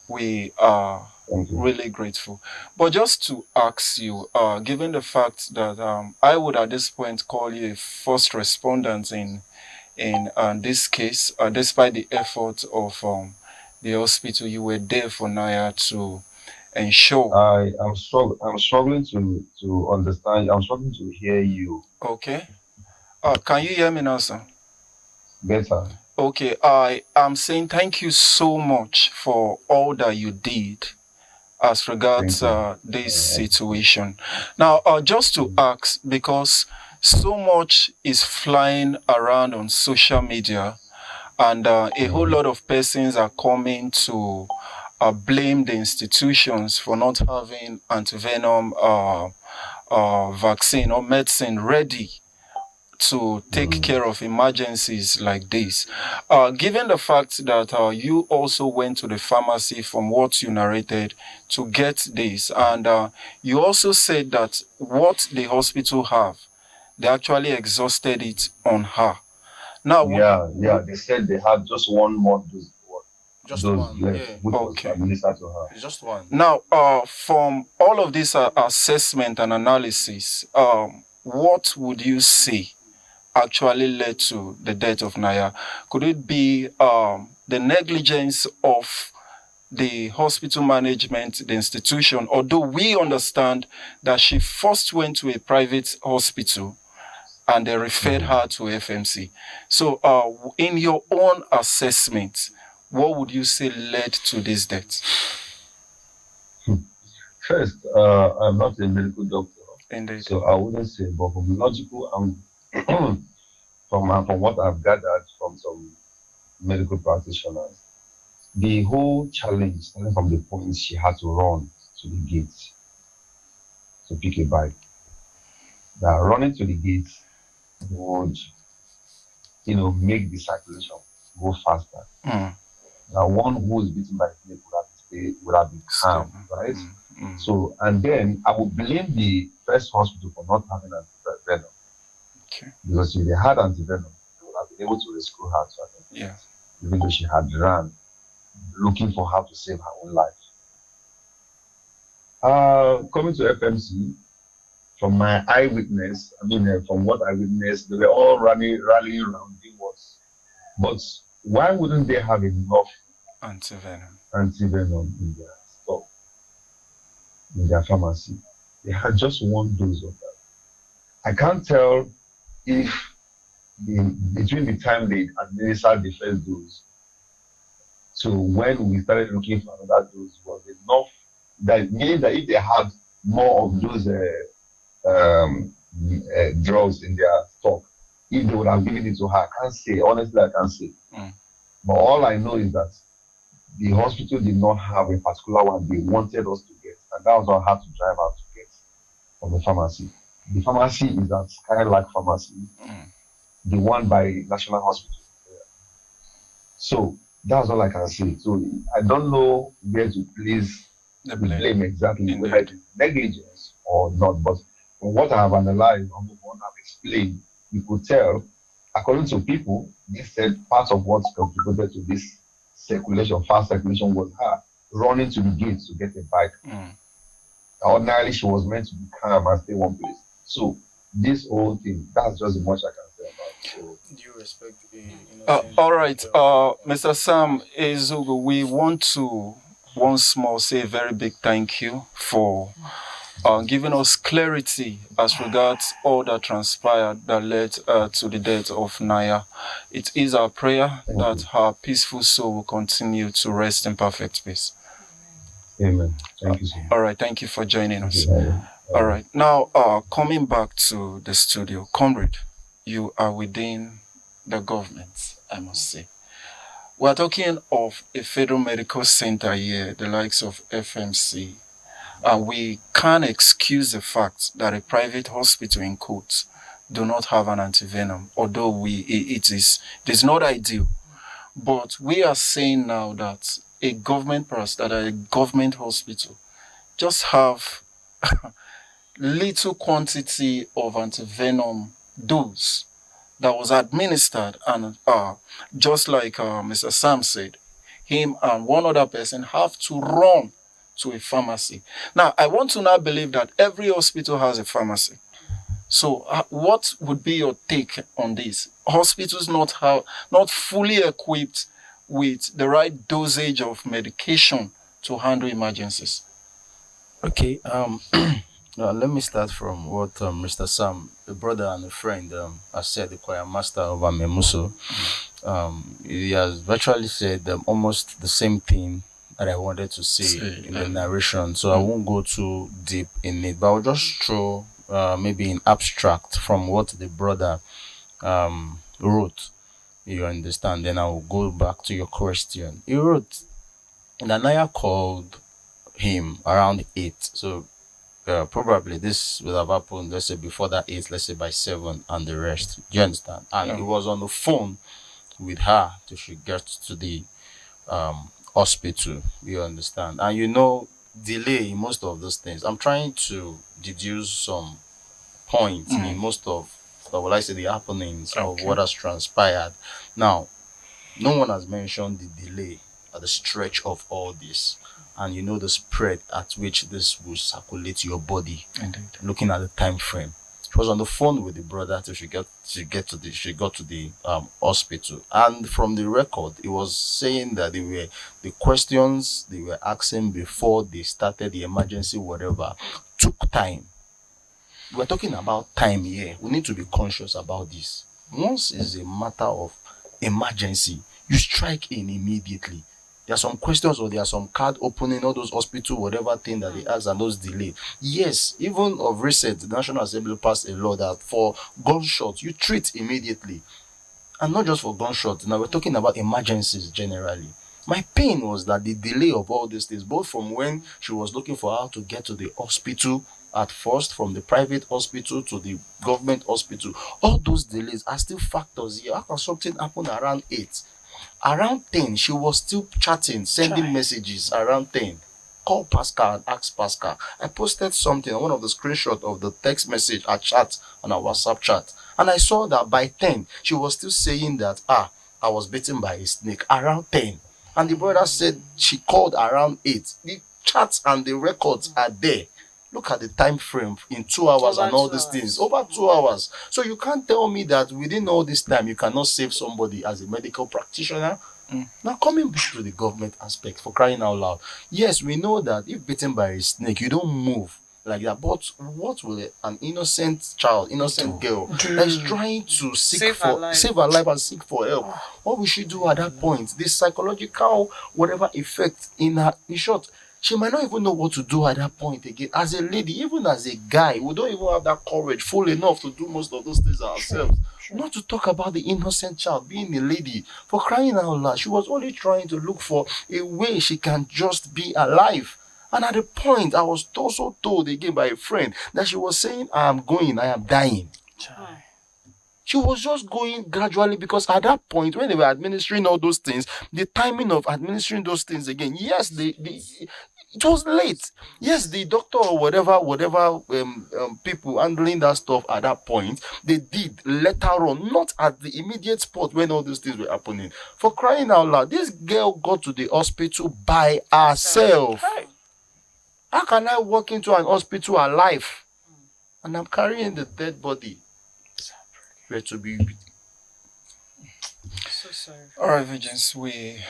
We are really grateful. But just to ask you, given the fact that I would at this point call you a first respondent in this case, despite the effort of the hospital, you were there for NANYAH to ensure. I'm struggling to understand. I'm struggling to hear you. Okay. Can you hear me now, sir? Better. Okay. I am saying thank you so much for all that you did as regards this situation. Now, just to ask, because so much is flying around on social media, and a whole lot of persons are coming to blame the institutions for not having anti-venom vaccine or medicine ready to take care of emergencies like this. Given the fact that you also went to the pharmacy, from what you narrated, to get this, and you also said that what the hospital have, they actually exhausted it on her. Now, they said they had just one more dose. Just one, left, which was administered to her. Just one. Now, from all of this assessment and analysis, what would you say actually led to the death of NANYAH? Could it be the negligence of the hospital management, the institution, although we understand that she first went to a private hospital and they referred her to FMC. So in your own assessment, what would you say led to this death? First, I'm not a medical doctor, Indeed. so I wouldn't say, but from logical angle, from what I've gathered from some medical practitioners, the whole challenge started from the point she had to run to the gates to pick a bike. That running to the gates would, make the circulation go faster. Mm. Now, one who is beaten by snake would have been calm, Stable. right? Mm. So, and then I would blame the first hospital for not having antivenom, Okay. because if they had antivenom, they would have been able to rescue her to an Yeah. extent, even though she had run looking for how to save her own life. Coming to FMC, from my eyewitness, from what I witnessed, they were all rallying around doing what. But why wouldn't they have enough Anti-venom. antivenom in their stock, in their pharmacy? They had just one dose of that. I can't tell if between the time they administered the first dose to when we started looking for another dose was enough. That meaning that if they had more of those drugs in their stock, if they would have given it to her, I can't say. Honestly, I can't say. Mm. But all I know is that the hospital did not have a particular one they wanted us to get, and that was what I had to drive out to get from the pharmacy. The pharmacy is at Skylark Pharmacy, Mm. the one by National Hospital. So that's all I can say. So I don't know where to place The the blame. blame exactly, whether Indeed. it is negligence or not. But from what I have analyzed and what I've explained, you could tell, according to people, they said part of what contributed to this fast circulation, was her running to the gates to get a bike. Mm. Ordinarily, she was meant to be calm and stay one place. So this whole thing, that's just as much I can say about it. So, Do you respect the innocent? All right, Mr. Sam Ezugu, we want to once more say a very big thank you for giving us clarity as regards all that transpired that led to the death of NANYAH. It is our prayer that her peaceful soul will continue to rest in perfect peace. amen. Thank you so much. All right, thank you for joining us. Okay. All right, now coming back to the studio, comrade, you are within the government, I must say. We are talking of a federal medical center here, the likes of FMC. We can't excuse the fact that a private hospital in quotes do not have an antivenom, although it is not ideal. But we are saying now that a government hospital just have little quantity of antivenom dose that was administered, and just like Mr. Sam said, him and one other person have to run to a pharmacy. Now, I want to now believe that every hospital has a pharmacy. So what would be your take on this? Hospitals not fully equipped with the right dosage of medication to handle emergencies. Okay. Let me start from what Mr. Sam, a brother and a friend, has said, the choir master of Amemuso. He has virtually said almost the same thing that I wanted to say in the narration, so I won't go too deep in it, but I'll just throw maybe in abstract from what the brother wrote. You understand? Then I'll go back to your question. He wrote, NANYAH called him around 8, so probably this would have happened, let's say before that 8, let's say by 7 and the rest. Do you understand? And he was on the phone with her till she gets to the hospital. You understand? And delay in most of those things. I'm trying to deduce some points in most of the happenings of what has transpired. Now, no one has mentioned the delay at the stretch of all this, and the spread at which this will circulate your body. Indeed. Looking at the time frame, she was on the phone with the brother till she got to the hospital, and from the record, it was saying that the questions they were asking before they started the emergency, whatever, took time. We're talking about time here. We need to be conscious about this. Once it's a matter of emergency, you strike in immediately. There are some questions or there are some card opening, all those hospital, whatever thing that they ask and those delay. Yes, even of recent, the National Assembly passed a law that for gunshots, you treat immediately. And not just for gunshots. Now we're talking about emergencies generally. My pain was that the delay of all these things, both from when she was looking for how to get to the hospital at first, from the private hospital to the government hospital, all those delays are still factors here. How can something happen around 8? Around 10, she was still chatting, sending messages around 10. Call Pascal and ask Pascal. I posted something on one of the screenshots of the text message, a chat on our WhatsApp chat. And I saw that by 10, she was still saying that, I was bitten by a snake around 10. And the brother said she called around 8. The chats and the records are there. Look at the time frame in 2 hours and all these things. Over 2 hours. So you can't tell me that within all this time you cannot save somebody as a medical practitioner. Now coming back to the government aspect, for crying out loud. Yes, we know that if bitten by a snake, you don't move like that. But what will an innocent child, innocent girl that is trying to save her life and seek for help, what will she do at that point? This psychological whatever effect in her, in short, she might not even know what to do at that point again. As a lady, even as a guy, we don't even have that courage full enough to do most of those things ourselves. Not to talk about the innocent child being a lady. For crying out loud, she was only trying to look for a way she can just be alive. And at the point, I was also told again by a friend that she was saying, I am going, I am dying. She was just going gradually, because at that point, when they were administering all those things, the timing of administering those things again, yes, it was late. Yes, the doctor or whatever people handling that stuff at that point, they did later on, not at the immediate spot when all these things were happening. For crying out loud, this girl got to the hospital by herself. How can I walk into an hospital alive and I'm carrying the dead body? Where to be? So sorry. All right, Vigilance, we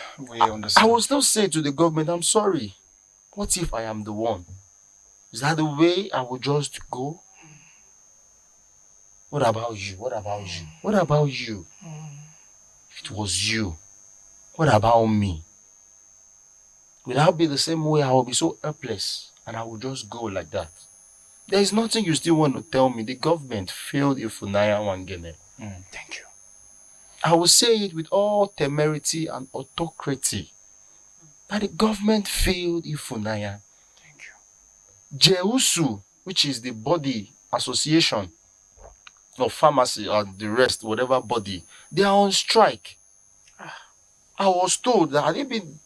understand. I will still say to the government, I'm sorry. What if I am the one? Is that the way I will just go? What about you? What about you? What about you? If it was you, what about me? Will that be the same way? I will be so helpless and I will just go like that. There is nothing you still want to tell me. The government failed Ifunanya NWAGENE. Thank you. I will say it with all temerity and autocracy that the government failed Ifunanya. Thank you. JEUSU, which is the body association of pharmacy and the rest, whatever body, they are on strike. I was told that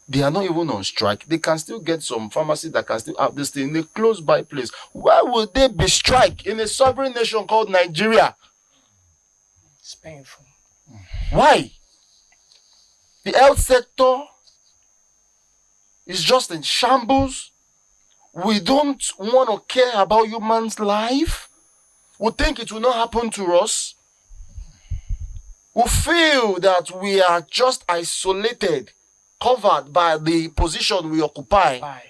they are not even on strike. They can still get some pharmacy that can still have this thing in a close by place. Why would they be strike in a sovereign nation called Nigeria? It's painful. Why? The health sector is just in shambles. We don't want to care about human's life. We think it will not happen to us. We feel that we are just isolated, covered by the position we occupy.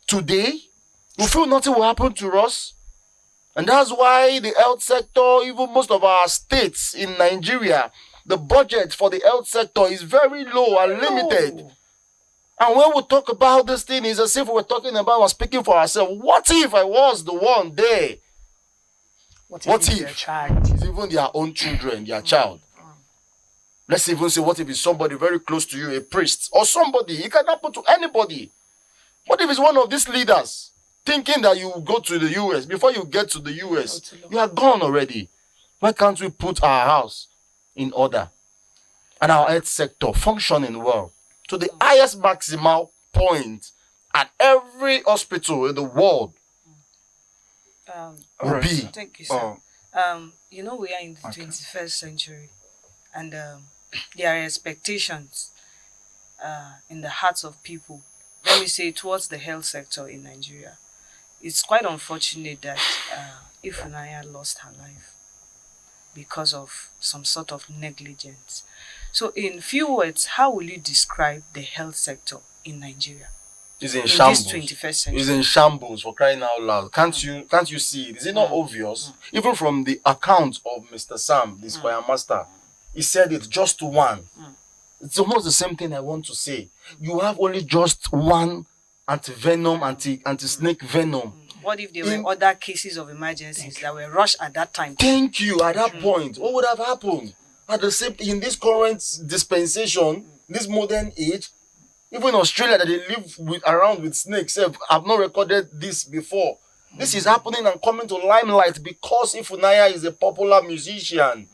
Today, we feel nothing will happen to us. And that's why the health sector, even most of our states in Nigeria, the budget for the health sector is very low and limited. And when we talk about this thing, it's as if we're talking about or speaking for ourselves. What if I was the one there? What if their child? It's even their own children, their child? Let's even say, what if it's somebody very close to you, a priest, or somebody? It can happen to anybody. What if it's one of these leaders thinking that you will go to the US? Before you get to the US, you are gone already. Why can't we put our house in order and our health sector functioning well to the highest maximal point at every hospital in the world? Will be. Thank you, sir. You know, we are in the 21st century, and there are expectations in the hearts of people, let me say, towards the health sector in Nigeria. It's quite unfortunate that Ifunanya lost her life because of some sort of negligence. So in few words, how will you describe the health sector in Nigeria? It's in shambles. This 21st century. It's in shambles, for crying out loud. Can't you see it? Is it not obvious? Even from the account of Mr. Sam, the Squire Master, he said it just to one. It's almost the same thing I want to say. You have only just one anti-venom, anti-snake venom. What if there were other cases of emergencies that were rushed at that time? Thank you. At that point, what would have happened? At the same in this current dispensation, this modern age, even Australia that they live around with snakes, have not recorded this before. This is happening and coming to limelight because Ifunanya is a popular musician.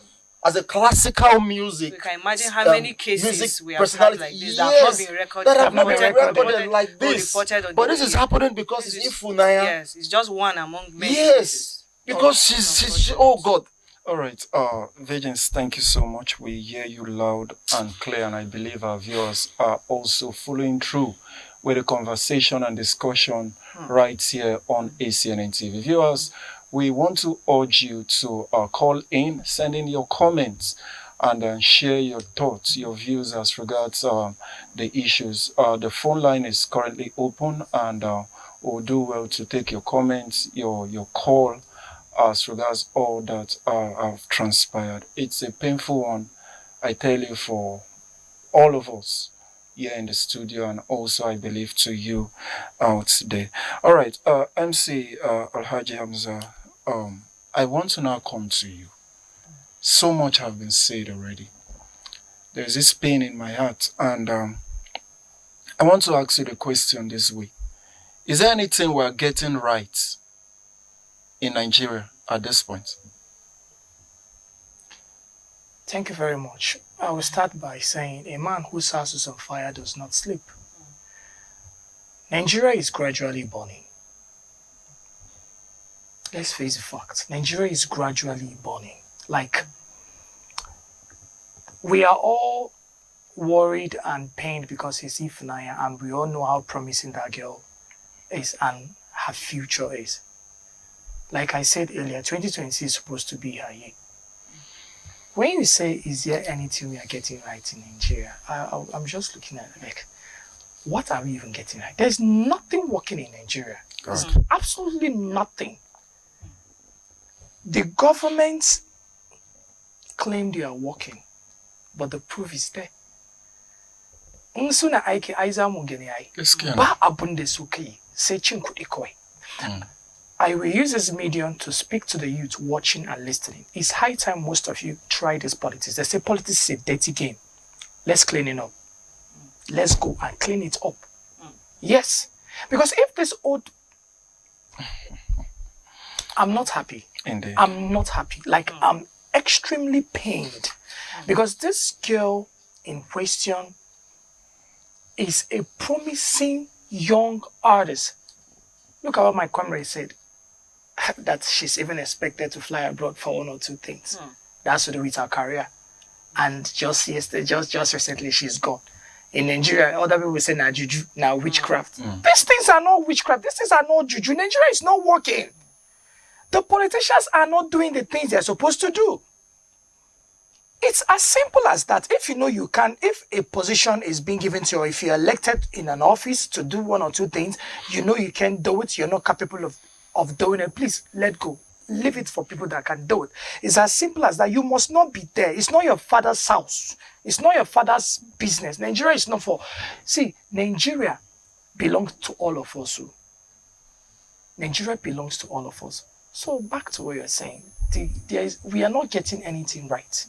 As a classical music, we can imagine how many cases we have had like this that have not been recorded, that have not been recorded like this. But this is happening because it's Ifunanya. Yes, it's just one among many. Yes, cases. because she's oh God. All right, Virgins, thank you so much. We hear you loud and clear, and I believe our viewers are also following through with the conversation and discussion right here on ACNNTV. Viewers, we want to urge you to call in, send in your comments, and share your thoughts, your views as regards the issues. The phone line is currently open, and we'll do well to take your comments, your call, as regards all that have transpired. It's a painful one, I tell you, for all of us here in the studio, and also I believe to you out there. All right, MC Alhaji Hamza, I want to now come to you. So much have been said already. There's this pain in my heart, and I want to ask you the question this way. Is there anything we're getting right in Nigeria at this point? Thank you very much. I will start by saying a man whose house is on fire does not sleep. Nigeria is gradually burning. Let's face the fact. Nigeria is gradually burning. Like, we are all worried and pained because it's Ifunanya, and we all know how promising that girl is and her future is. Like I said earlier, 2020 is supposed to be her year. When you say, is there anything we are getting right in Nigeria? I'm just looking at it like, what are we even getting right? There's nothing working in Nigeria. There's absolutely nothing. The governments claim they are working, but the proof is there. I will use this medium to speak to the youth watching and listening. It's high time most of you try this politics. They say politics is a dirty game. Let's clean it up. Let's go and clean it up. Yes. Because if this old... I'm not happy. Indeed. I'm not happy. Like, I'm extremely pained. Because this girl in question is a promising young artist. Look at what my comrade said. That she's even expected to fly abroad for one or two things. That's to do with her career. And just yesterday, just recently, she's gone. In Nigeria, other people say, now juju, now witchcraft. These things are not witchcraft. These things are not juju. Nigeria is not working. The politicians are not doing the things they're supposed to do. It's as simple as that. If you know you can, if a position is being given to you, or if you're elected in an office to do one or two things, you know you can do it, you're not capable of doing it, please let go. Leave it for people that can do it. It's as simple as that. You must not be there. It's not your father's house. It's not your father's business. Nigeria is not for... See, Nigeria belongs to all of us. Nigeria belongs to all of us. So back to what you're saying. We are not getting anything right.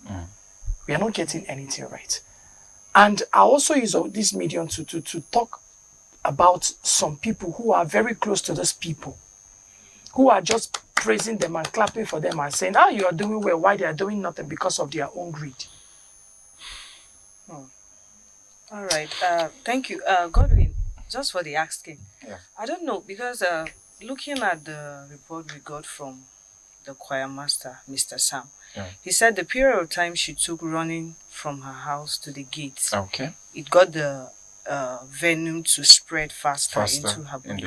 We are not getting anything right. And I also use this medium to talk about some people who are very close to those people, who are just praising them and clapping for them and saying, you are doing well, why they are doing nothing, because of their own greed. All right. Thank you. Godwin, just for the asking. Yeah. I don't know, because looking at the report we got from the choir master, Mr. Sam, he said the period of time she took running from her house to the gate, it got the venom to spread faster into her body.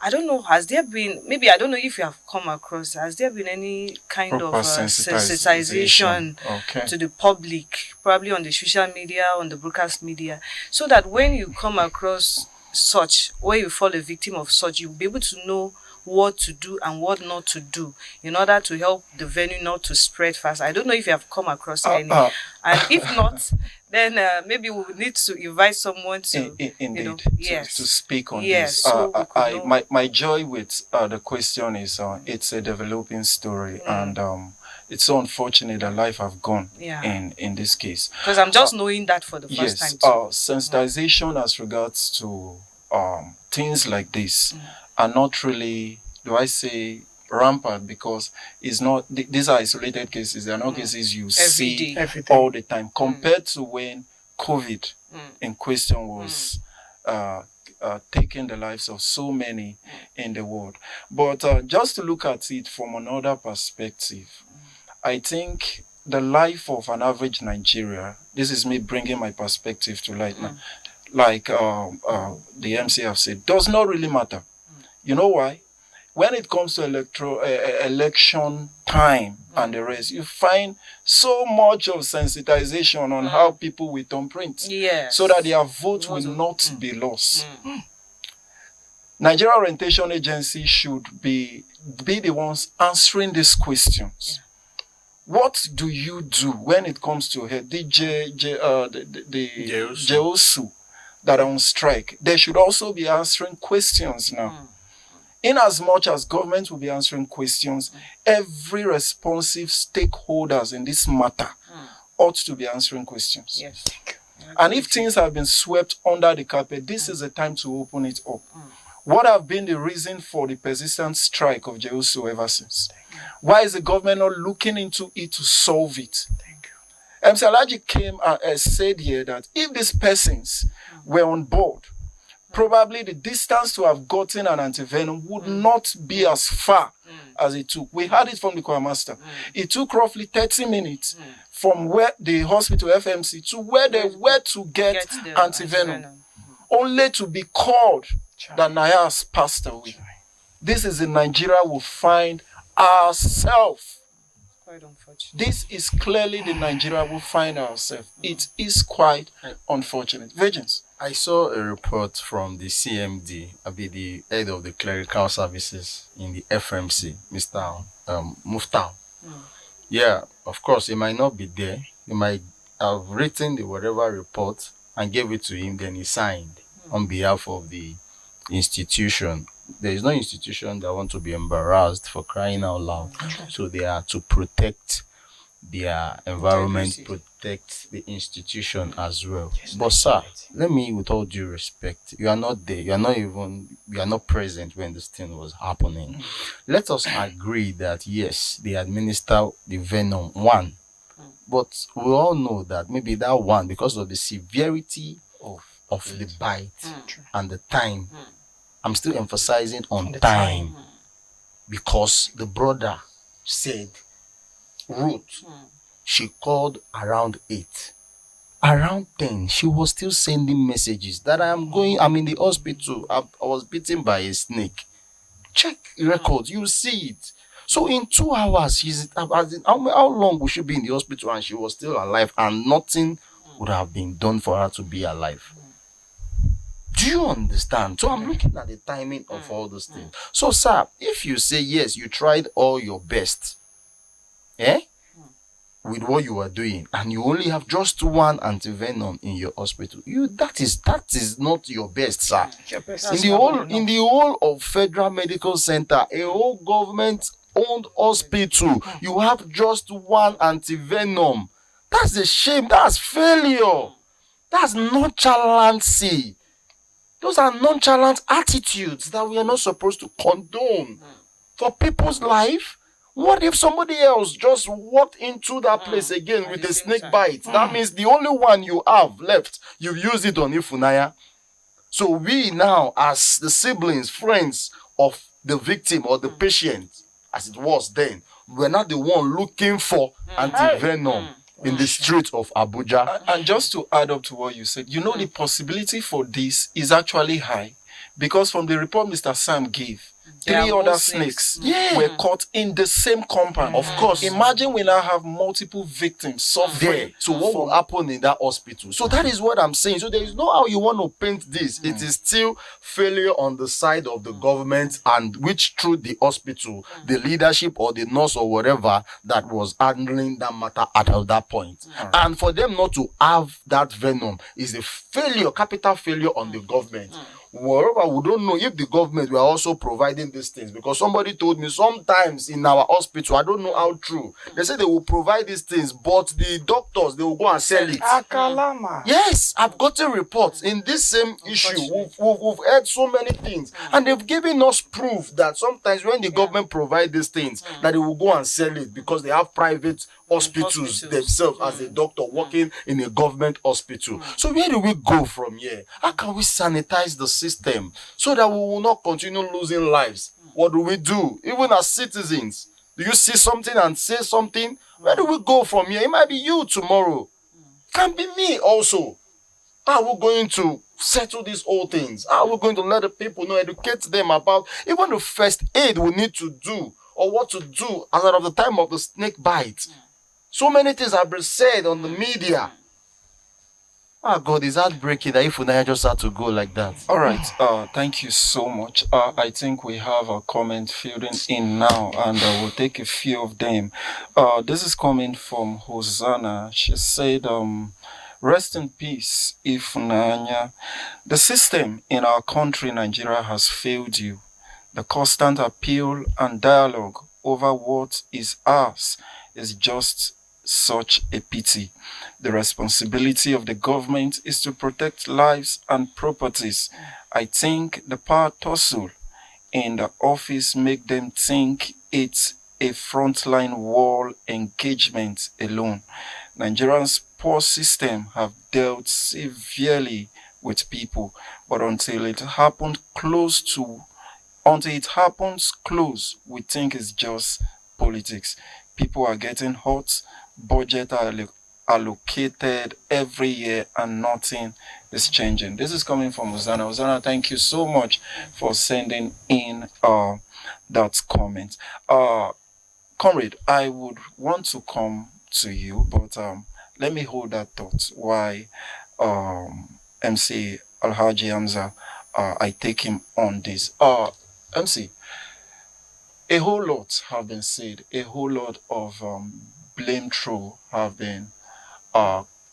I don't know, has there been, maybe I don't know if you have come across, has there been any kind of sensitization to the public, probably on the social media, on the broadcast media, so that when you come across such, when you fall a victim of such, you'll be able to know what to do and what not to do in order to help the venom not to spread fast. I don't know if you have come across any. And if not, then maybe we would need to invite someone to, indeed, yes, to speak on yes, this. so My joy with the question is it's a developing story, and it's so unfortunate that life have gone in this case. Because I'm just knowing that for the first time too. Sensitization as regards to things like this are not really, do I say, rampant, because it's not, these are isolated cases. They are not cases you see all the time, compared to when COVID in question was taking the lives of so many in the world. But just to look at it from another perspective, I think the life of an average Nigeria, this is me bringing my perspective to light now, like the MC have said, does not really matter. You know why? When it comes to election time and the rest, you find so much of sensitization on how people will thumbprint, so that their vote will not be lost. Nigeria Orientation Agency should be the ones answering these questions. What do you do when it comes to the JOSU that are on strike? They should also be answering questions now. In as much as government will be answering questions, every responsive stakeholders in this matter ought to be answering questions. Yes. And if things have been swept under the carpet, this is the time to open it up. What have been the reason for the persistent strike of JOSU ever since? Why is the government not looking into it to solve it? MC Alhaji came and said here that if these persons were on board, probably the distance to have gotten an anti-venom would not be as far as it took. We had it from the choir master. It took roughly 30 minutes from where the hospital FMC to where they were to get anti-venom, only to be called that NANYAH has passed away. This is the Nigeria we find ourselves. Quite unfortunate. This is clearly the Nigeria we find ourselves. It is quite unfortunate. Virgins. I saw a report from the CMD, the head of the clerical services in the FMC, Mr. Muftal. Yeah, of course, he might not be there. He might have written the whatever report and gave it to him, then he signed on behalf of the institution. There is no institution that want to be embarrassed, for crying out loud. So they are to protect their environment, protect the institution as well. But sir, let me, with all due respect, you are not there. You are not present when this thing was happening. Let us agree that yes, they administer the venom one. But we all know that maybe that one, because of the severity of the bite and the time, I'm still emphasizing on time, because the brother said Ruth, she called around 8. Around 10, she was still sending messages that I'm in the hospital. I was bitten by a snake. Check records, you see it. So in 2 hours, how long would she be in the hospital and she was still alive and nothing would have been done for her to be alive? Do you understand? So I'm looking at the timing of all those things. So sir, if you say yes, you tried all your best, with what you are doing, and you only have just one anti-venom in your hospital, that is not your best, sir. In the whole of Federal Medical Center, a whole government-owned hospital, you have just one anti-venom. That's a shame. That's failure. That's nonchalancy. Those are nonchalant attitudes that we are not supposed to condone for people's life. What if somebody else just walked into that place again with a snake bite? That means the only one you have left, you've used it on Ifunanya. So we now, as the siblings, friends of the victim or the patient, as it was then, we're not the one looking for anti-venom in the streets of Abuja. And just to add up to what you said, the possibility for this is actually high, Because from the report Mr. Sam gave, There three are more other snakes. snakes were caught in the same compound. Of course. Imagine we now have multiple victims suffering. There. So what will happen in that hospital? So that is what I'm saying. So there is no how you want to paint this. It is still failure on the side of the government, and which through the hospital, the leadership or the nurse or whatever that was handling that matter at that point. And for them not to have that venom is a failure, capital failure on the government. Moreover, we don't know if the government were also providing these things, because somebody told me sometimes in our hospital, I don't know how true, they say they will provide these things, but the doctors, they will go and sell it. Akalama. Yes, I've gotten reports in this same issue. We've heard so many things, and they've given us proof that sometimes when the government provide these things, that they will go and sell it because they have private hospitals themselves as a doctor working in a government hospital. So where do we go from here? How can we sanitize the system so that we will not continue losing lives? What do we do? Even as citizens, do you see something and say something? Where do we go from here? It might be you tomorrow. It can be me also. How are we going to settle these old things? How are we going to let the people know, educate them about even the first aid we need to do, or what to do as of the time of the snake bite? So many things have been said on the media. God, it's heartbreaking that Ifunanya just had to go like that. All right. Thank you so much. I think we have a comment filling in now, and we'll take a few of them. This is coming from Hosanna. She said, rest in peace, Ifunanya. The system in our country, Nigeria, has failed you. The constant appeal and dialogue over what is ours is just such a pity. The responsibility of the government is to protect lives and properties. I think the power tussle in the office make them think it's a frontline war engagement alone. Nigerians' poor system have dealt severely with people, but until it happens close, we think it's just politics. People are getting hot, budget are allocated every year, and nothing is changing. This is coming from Hosanna. Hosanna, thank you so much for sending in that comment. Comrade, I would want to come to you, but let me hold that thought. Why MC Alhaji Hamza, I take him on this. MC, a whole lot have been said. A whole lot of blame throw have been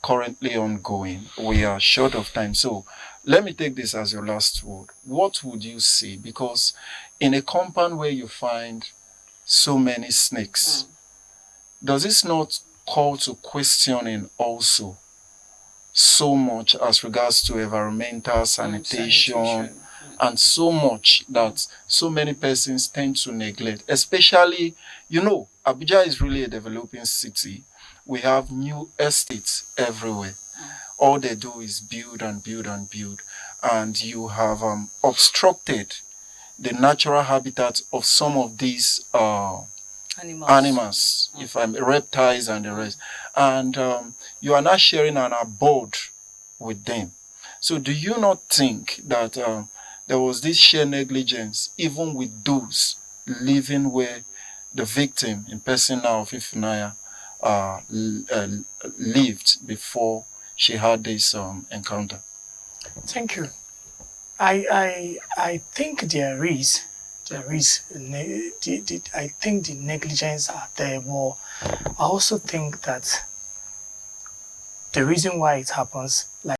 currently ongoing. We are short of time, so let me take this as your last word. What would you say? Because in a compound where you find so many snakes, does this not call to questioning also so much as regards to environmental sanitation, and so much that so many persons tend to neglect, especially, Abuja is really a developing city. We have new estates everywhere. All they do is build and build and build, and you have obstructed the natural habitat of some of these animals, reptiles and the rest, and you are not sharing an abode with them. So do you not think that there was this sheer negligence even with those living where the victim, in person now of Ifunanya, lived before she had this encounter? Thank you. I think there is I think the negligence are there, but I also think that the reason why it happens, like